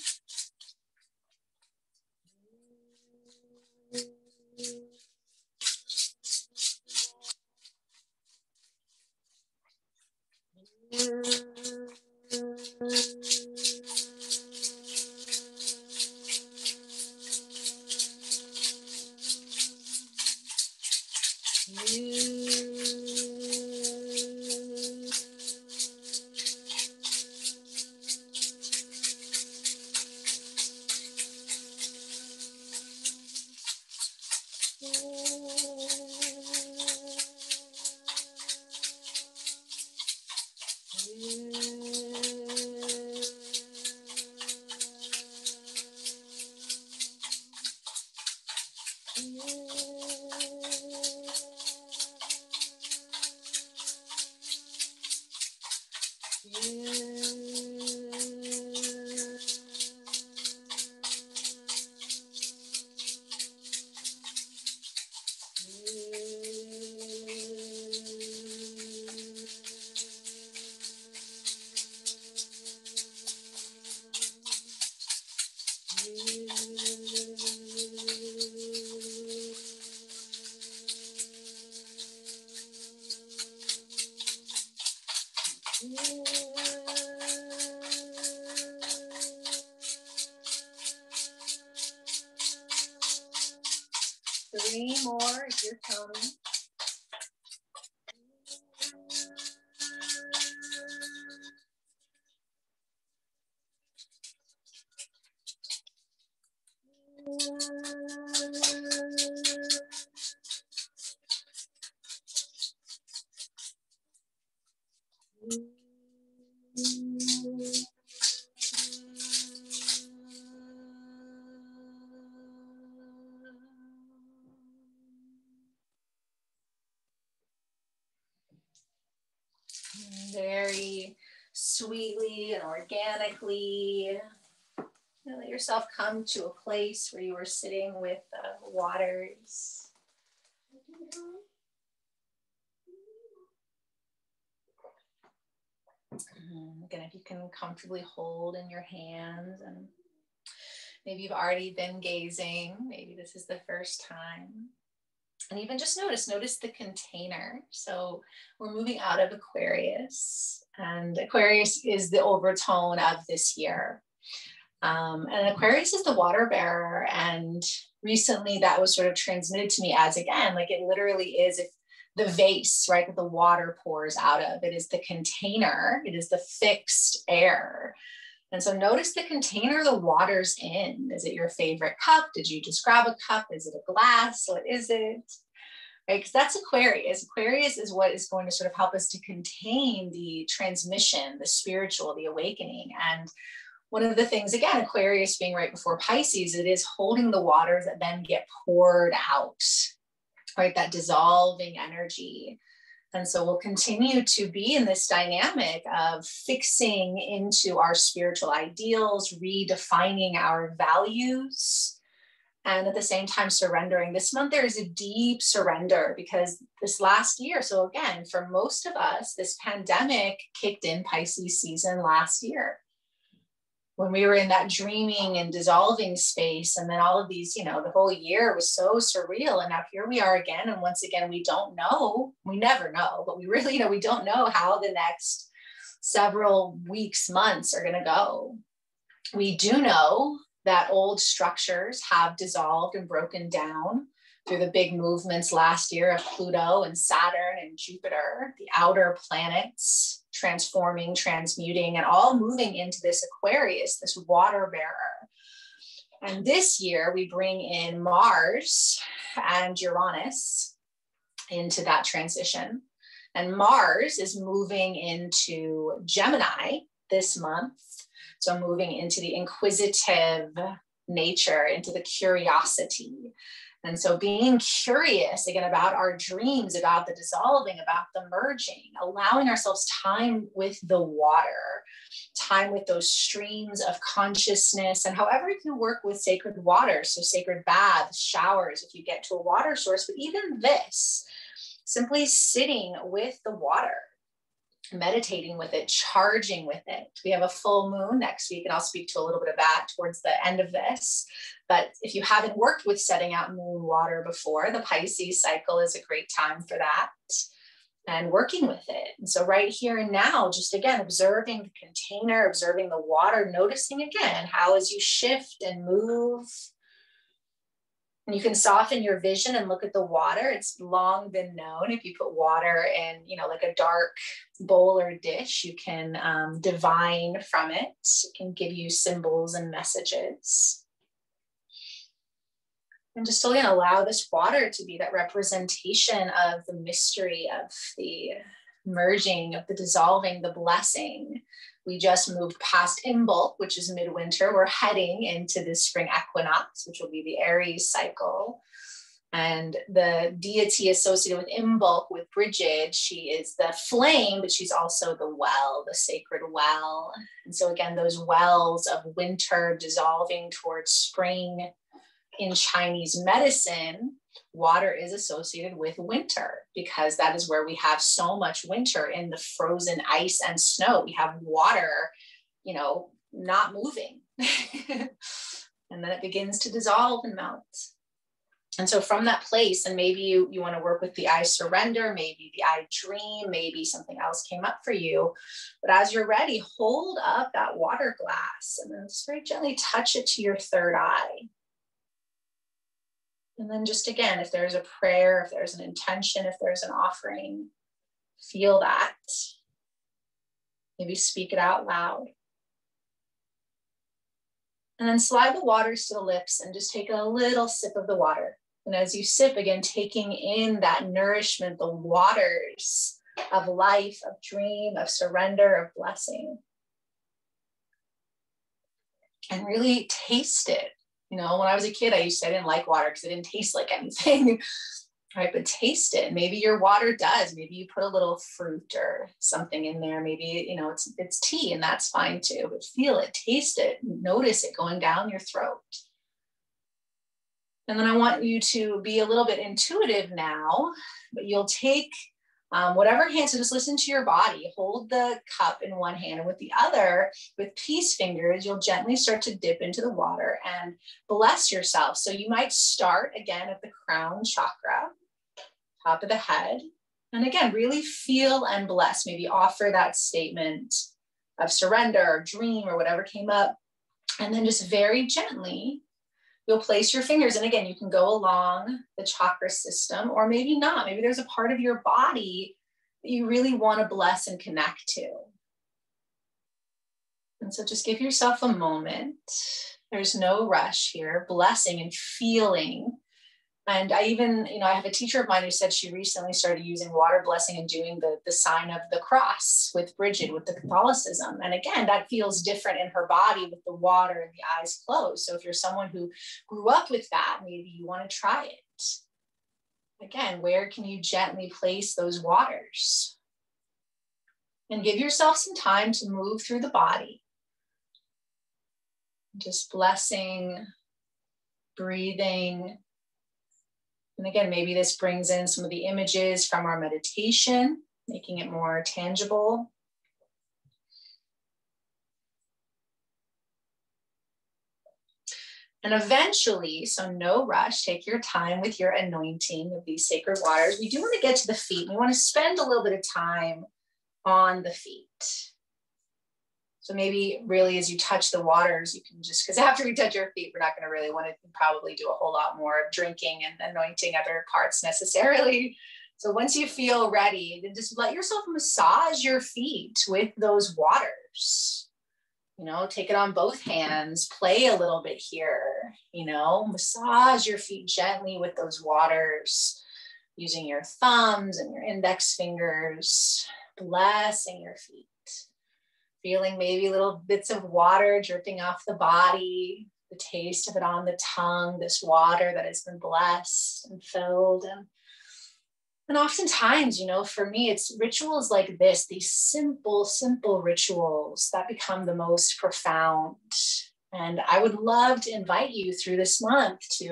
Three more if you're toning. Very sweetly and organically, let yourself come to a place where you are sitting with the waters. Again, if you can comfortably hold in your hands, and maybe you've already been gazing, maybe this is the first time. And even just notice the container. So we're moving out of Aquarius, and Aquarius is the overtone of this year. And Aquarius is the water bearer. And recently that was sort of transmitted to me as, again, like it literally is if the vase, right, that the water pours out of. It is the container. It is the fixed air. And so notice the container the water's in. Is it your favorite cup? Did you just grab a cup? Is it a glass? What is it? Right? Because that's Aquarius. Aquarius is what is going to sort of help us to contain the transmission, the spiritual, the awakening. And one of the things, again, Aquarius being right before Pisces, it is holding the waters that then get poured out, right? That dissolving energy. And so we'll continue to be in this dynamic of fixing into our spiritual ideals, redefining our values, And at the same time, surrendering. This month, there is a deep surrender because this last year, so again, for most of us, this pandemic kicked in Pisces season last year when we were in that dreaming and dissolving space. And then all of these, the whole year was so surreal. And now here we are again. And once again, we don't know, we never know, but we really, we don't know how the next several weeks, months are going to go. We do know that old structures have dissolved and broken down through the big movements last year of Pluto and Saturn and Jupiter, the outer planets transforming, transmuting, and all moving into this Aquarius, this water bearer. And this year we bring in Mars and Uranus into that transition. And Mars is moving into Gemini this month. So moving into the inquisitive nature, into the curiosity. And so being curious again about our dreams, about the dissolving, about the merging, allowing ourselves time with the water, time with those streams of consciousness, and however you can work with sacred water. So sacred baths, showers, if you get to a water source, but even this, simply sitting with the water, meditating with it, charging with it. We have a full moon next week, and I'll speak to a little bit of that towards the end of this. But if you haven't worked with setting out moon water before, the Pisces cycle is a great time for that and working with it. And so right here and now, just again, observing the container, observing the water, noticing again, how as you shift and move, and you can soften your vision and look at the water. It's long been known if you put water in, like a dark bowl or dish, you can divine from it. It can give you symbols and messages. And just again, allow this water to be that representation of the mystery, of the merging, of the dissolving, the blessing. We just moved past Invoke, which is midwinter. We're heading into the spring equinox, which will be the Aries cycle. And the deity associated with Invoke, with Bridget, she is the flame, but she's also the well, the sacred well. And so again, those wells of winter dissolving towards spring. In Chinese medicine, water is associated with winter because that is where we have so much winter in the frozen ice and snow. We have water, not moving. And then it begins to dissolve and melt. And so from that place, and maybe you want to work with the I surrender, maybe the I dream, maybe something else came up for you. But as you're ready, hold up that water glass and then just very gently touch it to your third eye. And then just again, if there's a prayer, if there's an intention, if there's an offering, feel that. Maybe speak it out loud. And then slide the waters to the lips and just take a little sip of the water. And as you sip, again, taking in that nourishment, the waters of life, of dream, of surrender, of blessing. And really taste it. When I was a kid, I didn't like water because it didn't taste like anything, right? But taste it. Maybe your water does. Maybe you put a little fruit or something in there. Maybe, it's tea and that's fine too, but feel it, taste it, notice it going down your throat. And then I want you to be a little bit intuitive now, but you'll take whatever hand, so just listen to your body, hold the cup in one hand, and with the other, with peace fingers, you'll gently start to dip into the water and bless yourself. So you might start again at the crown chakra, top of the head. And again, really feel and bless, maybe offer that statement of surrender or dream or whatever came up. And then just very gently, you'll place your fingers, and again, you can go along the chakra system, or maybe not. Maybe there's a part of your body that you really want to bless and connect to. And so just give yourself a moment. There's no rush here, blessing and feeling. And I even, I have a teacher of mine who said she recently started using water blessing and doing the sign of the cross with Bridget, with the Catholicism. And again, that feels different in her body with the water and the eyes closed. So if you're someone who grew up with that, maybe you want to try it. Again, where can you gently place those waters? And give yourself some time to move through the body. Just blessing breathing. And again, maybe this brings in some of the images from our meditation, making it more tangible. And eventually, so no rush, take your time with your anointing of these sacred waters. We do want to get to the feet. We want to spend a little bit of time on the feet. So maybe really as you touch the waters, you can just, because after we touch your feet, we're not going to really want to probably do a whole lot more of drinking and anointing other parts necessarily. So once you feel ready, then just let yourself massage your feet with those waters. You know, take it on both hands, play a little bit here, you know, massage your feet gently with those waters, using your thumbs and your index fingers, blessing your feet, feeling maybe little bits of water dripping off the body, the taste of it on the tongue, this water that has been blessed and filled. And oftentimes, you know, for me, it's rituals like this, these simple, simple rituals that become the most profound. And I would love to invite you through this month to,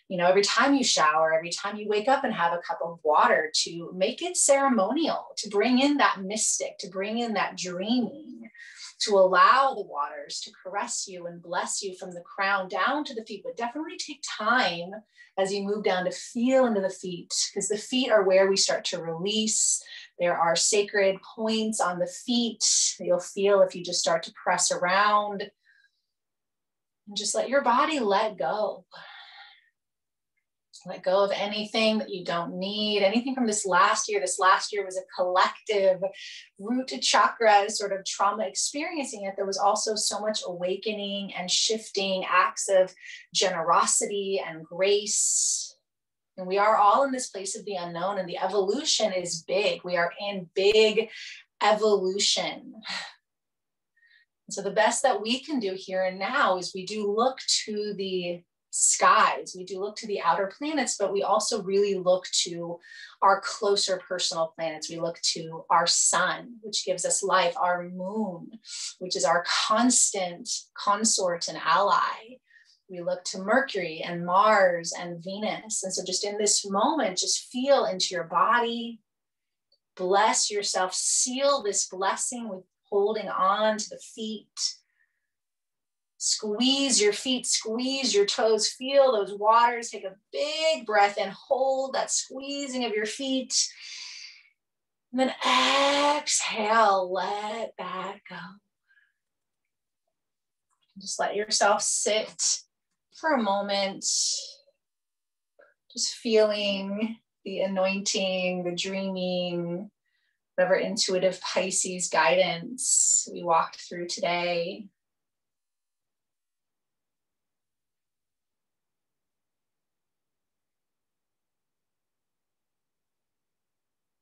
you know, every time you shower, every time you wake up and have a cup of water, to make it ceremonial, to bring in that mystic, to bring in that dreaming, to allow the waters to caress you and bless you from the crown down to the feet. But definitely take time as you move down to feel into the feet, because the feet are where we start to release. There are sacred points on the feet that you'll feel if you just start to press around. And just let your body let go. Let go of anything that you don't need, anything from this last year. This last year was a collective root chakra sort of trauma experiencing it. There was also so much awakening and shifting, acts of generosity and grace. And we are all in this place of the unknown, and the evolution is big. We are in big evolution. And so the best that we can do here and now is we do look to the skies, we do look to the outer planets, but we also really look to our closer personal planets. We look to our sun, which gives us life, our moon, which is our constant consort and ally. We look to Mercury and Mars and Venus. And so just in this moment, just feel into your body, bless yourself, seal this blessing with holding on to the feet. Squeeze your feet, squeeze your toes, feel those waters. Take a big breath and hold that squeezing of your feet. And then exhale, let that go. Just let yourself sit for a moment, just feeling the anointing, the dreaming, whatever intuitive Pisces guidance we walked through today.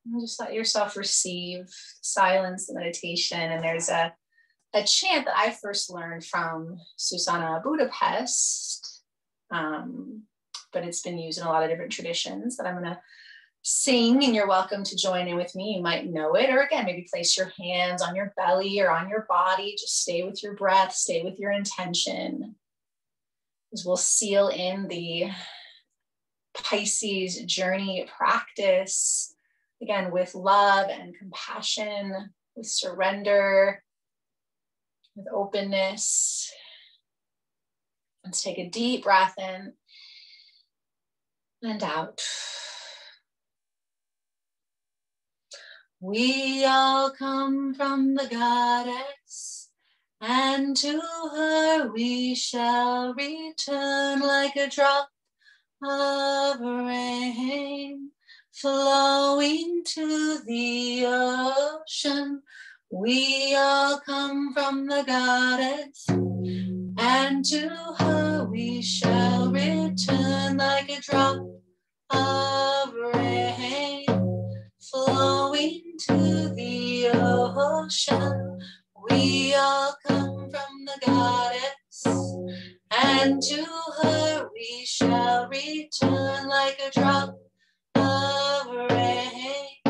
And just let yourself receive silence and meditation. And there's a chant that I first learned from Susanna Budapest, but it's been used in a lot of different traditions that I'm going to sing, and you're welcome to join in with me. You might know it, or again, maybe place your hands on your belly or on your body. Just stay with your breath, stay with your intention, as we'll seal in the Pisces journey practice, again, with love and compassion, with surrender, with openness. Let's take a deep breath in and out. We all come from the goddess, and to her we shall return like a drop of rain flowing to the ocean. We all come from the goddess, and to her we shall return like a drop of rain flowing to the ocean. We all come from the goddess, and to her we shall return like a drop of rain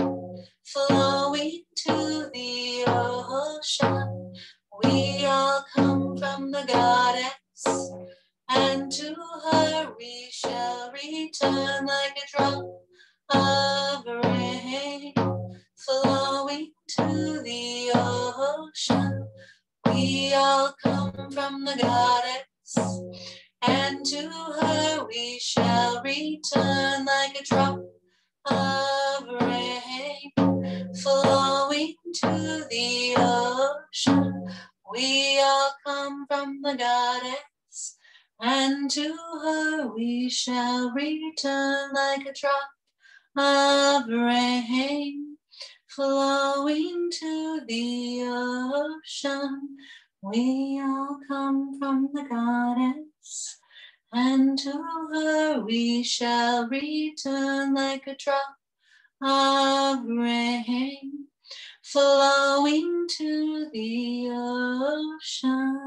flowing to the ocean. We all come from the goddess, and to her all come from the goddess, and to her we shall return like a drop of rain flowing to the ocean. We all come from the goddess, and to her we shall return like a drop of rain flowing to the ocean. We all come from the goddess, and to her we shall return like a drop of rain flowing to the ocean.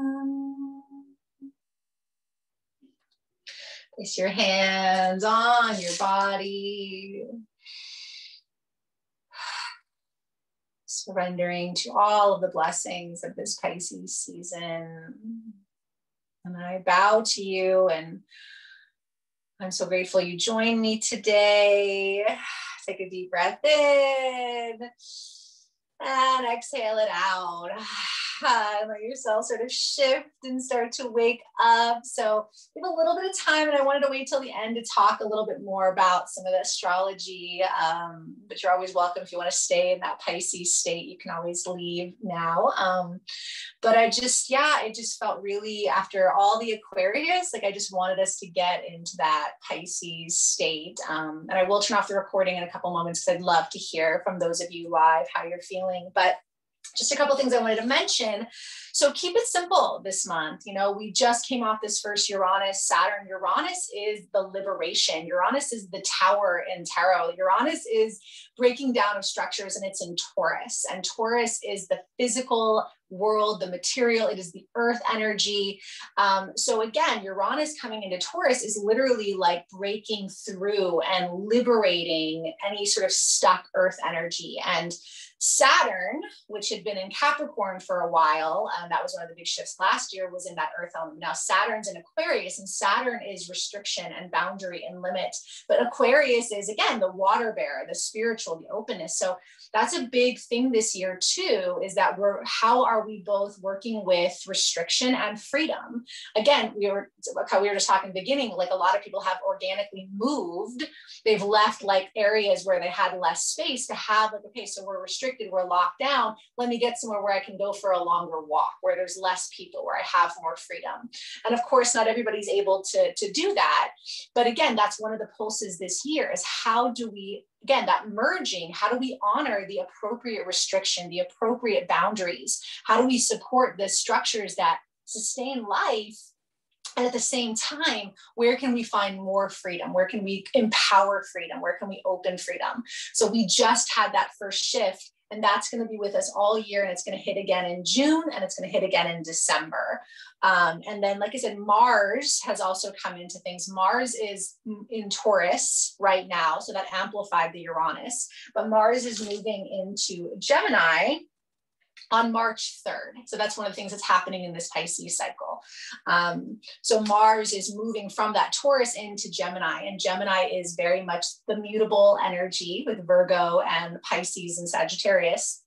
Place your hands on your body, surrendering to all of the blessings of this Pisces season. And I bow to you, and I'm so grateful you joined me today. Take a deep breath in and exhale it out. And let yourself sort of shift and start to wake up. So we have a little bit of time, and I wanted to wait till the end to talk a little bit more about some of the astrology, but you're always welcome. If you want to stay in that Pisces state, you can always leave now. But it just felt really, after all the Aquarius, like I just wanted us to get into that Pisces state. And I will turn off the recording in a couple moments because I'd love to hear from those of you live how you're feeling. But just a couple things I wanted to mention. So keep it simple this month. You know, we just came off this first Uranus, Saturn. Uranus is the liberation. Uranus is the tower in tarot. Uranus is breaking down of structures, and it's in Taurus. And Taurus is the physical world, the material. It is the earth energy. So again, Uranus coming into Taurus is literally like breaking through and liberating any sort of stuck earth energy. And Saturn, which had been in Capricorn for a while, that was one of the big shifts last year, was in that earth element. Now Saturn's in Aquarius, and Saturn is restriction and boundary and limit. But Aquarius is, again, the water bearer, the spiritual, the openness. So that's a big thing this year too, is that how are we both working with restriction and freedom? Again, we were just talking in the beginning, like a lot of people have organically moved. They've left like areas where they had less space to have like, okay, so we're restricted, we're locked down. Let me get somewhere where I can go for a longer walk, where there's less people, where I have more freedom. And of course, not everybody's able to do that. But again, that's one of the pulses this year, is how do we, again, that merging, how do we honor the appropriate restriction, the appropriate boundaries? How do we support the structures that sustain life? And at the same time, where can we find more freedom? Where can we empower freedom? Where can we open freedom? So we just had that first shift, and that's going to be with us all year. And it's going to hit again in June, and it's going to hit again in December. And then, like I said, Mars has also come into things. Mars is in Taurus right now, so that amplified the Uranus. But Mars is moving into Gemini on March 3rd. So that's one of the things that's happening in this Pisces cycle. So Mars is moving from that Taurus into Gemini, and Gemini is very much the mutable energy with Virgo and Pisces and Sagittarius.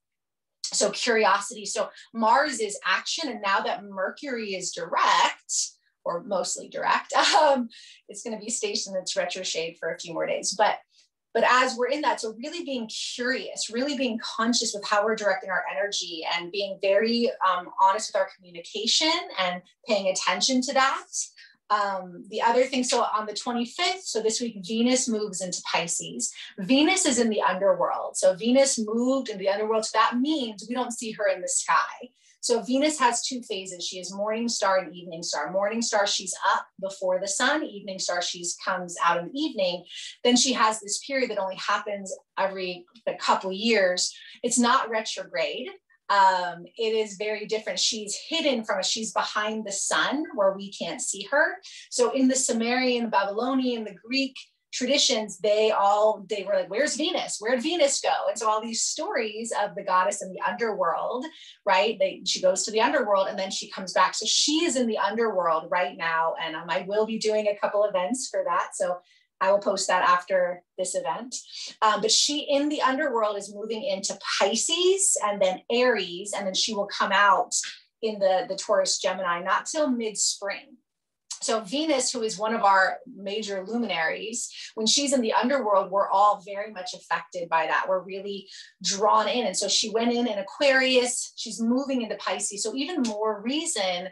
So curiosity. So Mars is action. And now that Mercury is direct, or mostly direct, it's going to be stationed in its retrograde for a few more days. But as we're in that, so really being curious, really being conscious with how we're directing our energy, and being very honest with our communication and paying attention to that. The other thing, so on the 25th, so this week, Venus moves into Pisces. Venus is in the underworld. So Venus moved in the underworld. So that means we don't see her in the sky. So Venus has two phases. She is morning star and evening star. Morning star, she's up before the sun. Evening star, she comes out in the evening. Then she has this period that only happens every couple years. It's not retrograde. It is very different. She's hidden from us. She's behind the sun where we can't see her. So in the Sumerian, Babylonian, the Greek traditions, they were like, where's Venus? Where'd Venus go? And so all these stories of the goddess in the underworld, right? She goes to the underworld and then she comes back. So she is in the underworld right now. And I will be doing a couple events for that. So I will post that after this event. But she in the underworld is moving into Pisces and then Aries, and then she will come out in the Taurus Gemini, not till mid-spring. So Venus, who is one of our major luminaries, when she's in the underworld, we're all very much affected by that. We're really drawn in. And so she went in Aquarius, she's moving into Pisces. So even more reason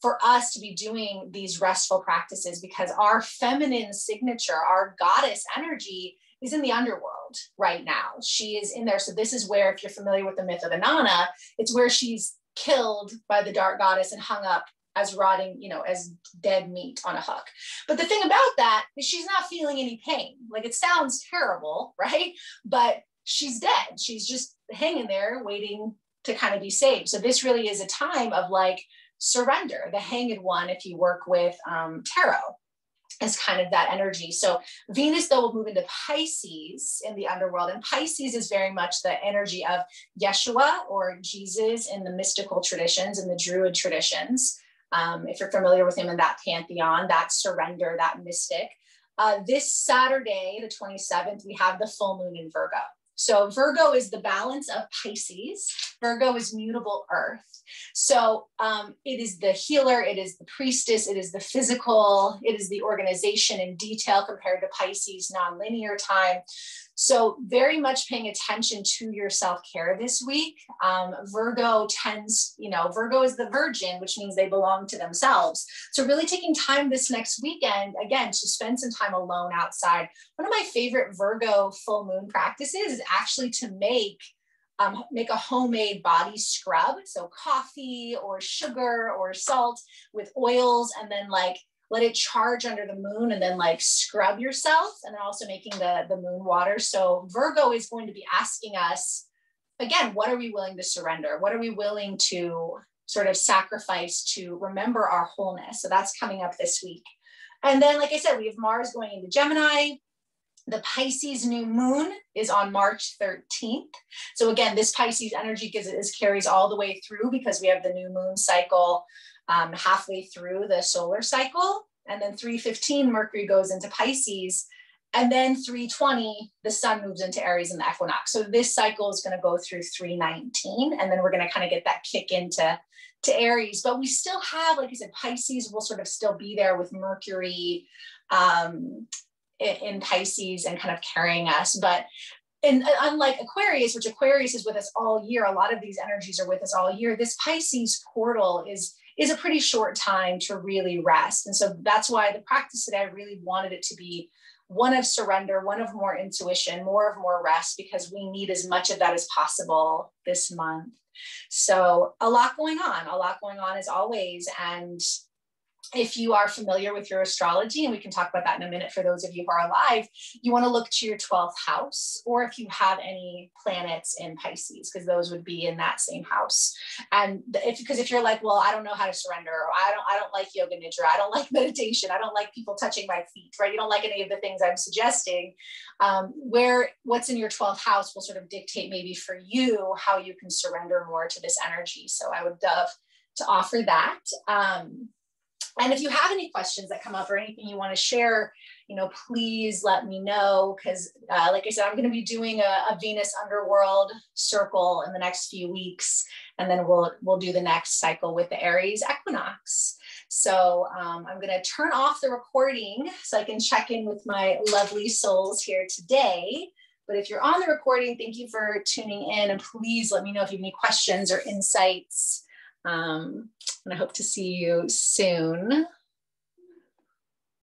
for us to be doing these restful practices, because our feminine signature, our goddess energy is in the underworld right now. She is in there. So this is where, if you're familiar with the myth of Inanna, it's where she's killed by the dark goddess and hung up as rotting, as dead meat on a hook. But the thing about that is she's not feeling any pain. Like, it sounds terrible, right? But she's dead. She's just hanging there waiting to kind of be saved. So this really is a time of like surrender. The Hanged One, if you work with tarot, is kind of that energy. So Venus, though, will move into Pisces in the underworld. And Pisces is very much the energy of Yeshua, or Jesus, in the mystical traditions and the Druid traditions. If you're familiar with him in that pantheon, that surrender, that mystic. This Saturday, the 27th, we have the full moon in Virgo. So Virgo is the balance of Pisces. Virgo is mutable earth. So it is the healer, it is the priestess, it is the physical, it is the organization in detail compared to Pisces non-linear time. So very much paying attention to your self-care this week. Virgo tends, Virgo is the virgin, which means they belong to themselves. So really taking time this next weekend, again, to spend some time alone outside. One of my favorite Virgo full moon practices is actually to make a homemade body scrub. So coffee or sugar or salt with oils, and then like let it charge under the moon, and then like scrub yourself, and then also making the moon water. So Virgo is going to be asking us, again, what are we willing to surrender? What are we willing to sort of sacrifice to remember our wholeness? So that's coming up this week. And then, like I said, we have Mars going into Gemini. The Pisces New Moon is on March 13th. So again, this Pisces energy carries all the way through, because we have the new moon cycle halfway through the solar cycle. And then 3:15, Mercury goes into Pisces. And then 3:20, the sun moves into Aries in the equinox. So this cycle is going to go through 3:19. And then we're going to kind of get that kick into Aries. But we still have, like I said, Pisces will sort of still be there with Mercury in Pisces and kind of carrying us. But unlike Aquarius, which Aquarius is with us all year, a lot of these energies are with us all year. This Pisces portal is a pretty short time to really rest. And so that's why the practice today, I really wanted it to be one of surrender, one of more intuition, more rest, because we need as much of that as possible this month. So a lot going on as always. And if you are familiar with your astrology, and we can talk about that in a minute for those of you who are alive, you want to look to your 12th house, or if you have any planets in Pisces, because those would be in that same house. And if you're like, well, I don't know how to surrender, or I don't like yoga nidra, I don't like meditation, I don't like people touching my feet, right? You don't like any of the things I'm suggesting. What's in your 12th house will sort of dictate maybe for you how you can surrender more to this energy. So I would love to offer that. And if you have any questions that come up or anything you want to share, please let me know, because like I said, I'm going to be doing a Venus underworld circle in the next few weeks, and then we'll do the next cycle with the Aries equinox. So I'm going to turn off the recording so I can check in with my lovely souls here today. But if you're on the recording, thank you for tuning in, and please let me know if you have any questions or insights. And I hope to see you soon.